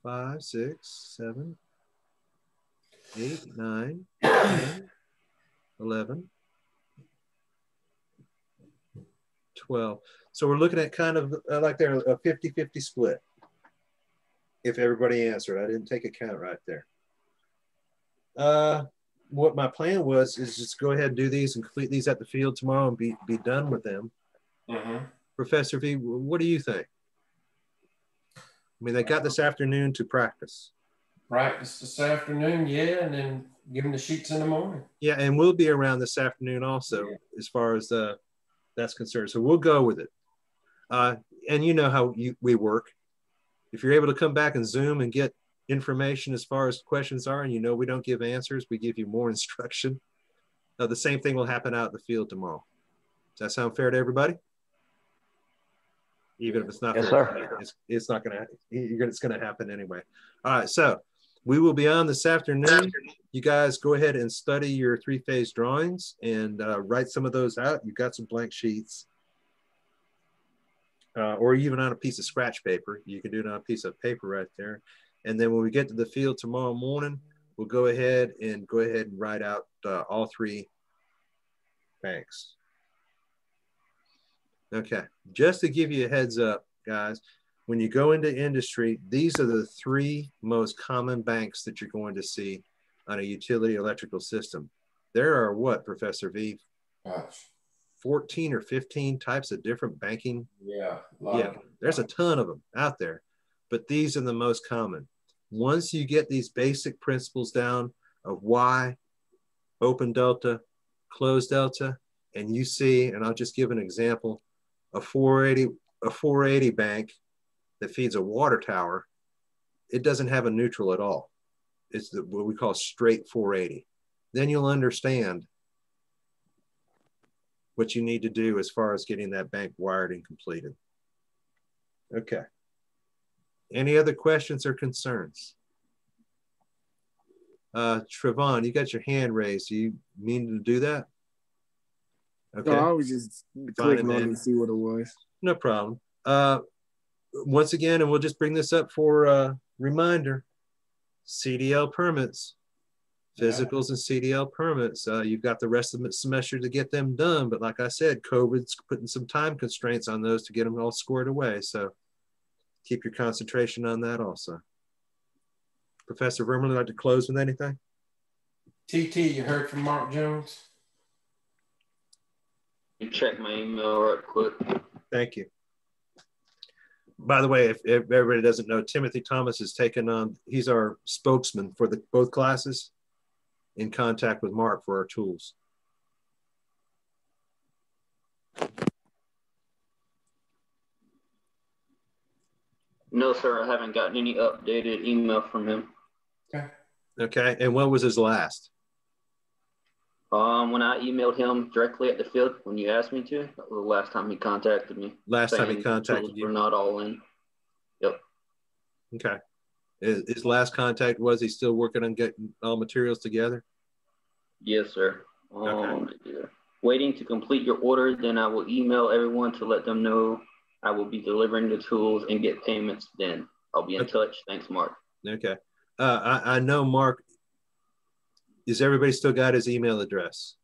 5, 6, 7, 8, 9, 10, 11, 12. So we're looking at kind of like there a 50-50 split. If everybody answered, I didn't take a count right there. What my plan was is just go ahead and do these and complete these at the field tomorrow and be done with them. Professor V, what do you think? I mean, they got this afternoon to practice. Practice this afternoon, yeah, and then give them the sheets in the morning. Yeah, and we'll be around this afternoon also, as far as that's concerned. So we'll go with it. And you know how we work. If you're able to come back and Zoom and get information as far as questions are, and you know we don't give answers, we give you more instruction. The same thing will happen out in the field tomorrow. Does that sound fair to everybody? Even if it's not, yes, fair, sir. it's not going to. It's going to happen anyway. All right, so we will be on this afternoon. You guys go ahead and study your three-phase drawings and write some of those out. You've got some blank sheets, or even on a piece of scratch paper. You can do it on a piece of paper right there. And then when we get to the field tomorrow morning, we'll go ahead and write out all three banks. Okay, just to give you a heads up, guys, when you go into industry, these are the three most common banks that you're going to see on a utility electrical system. There are what, Professor V? Gosh. 14 or 15 types of different banking. Yeah. Yeah, there's a ton of them out there, but these are the most common. Once you get these basic principles down of why, open delta, closed delta, and you see, and I'll just give an example, a 480 bank that feeds a water tower, it doesn't have a neutral at all. It's what we call straight 480. Then you'll understand what you need to do as far as getting that bank wired and completed. Okay. Any other questions or concerns? Trevon, you got your hand raised. Do you mean to do that? Okay. No, I was just clicking on it to see what it was. No problem. Once again, and we'll just bring this up for reminder, CDL permits, physicals and CDL permits. You've got the rest of the semester to get them done. But like I said, COVID's putting some time constraints on those to get them all squared away. So keep your concentration on that also. Professor Vermerling, would like to close with anything? TT, you heard from Mark Jones? You check my email right quick. Thank you. By the way, if everybody doesn't know, Timothy Thomas has taken on, he's our spokesman for both classes, in contact with Mark for our tools. No, sir, I haven't gotten any updated email from him. Okay. Okay, and when was his last? When I emailed him directly at the field, when you asked me to, that was the last time he contacted me. Last time he contacted you? We're not all in. Yep. Okay. His last contact was he still working on getting all materials together? Yes, sir. Okay. Waiting to complete your order, then I will email everyone to let them know I will be delivering the tools and get payments then. I'll be in touch. Thanks, Mark. Okay. I know Mark, is everybody still got his email address?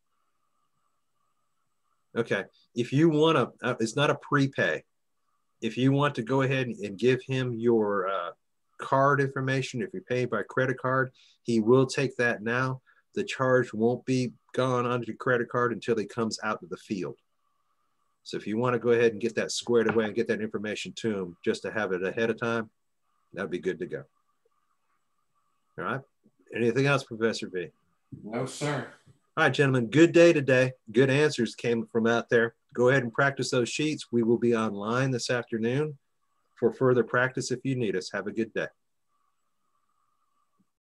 Okay. If you want to, it's not a prepay. If you want to go ahead and give him your card information, if you're paying by credit card, he will take that now. The charge won't be gone onto your credit card until he comes out to the field. So if you want to go ahead and get that squared away and get that information to him just to have it ahead of time, that'd be good to go. All right. Anything else, Professor V? No, sir. All right, gentlemen, good day today. Good answers came from out there. Go ahead and practice those sheets. We will be online this afternoon for further practice if you need us. Have a good day.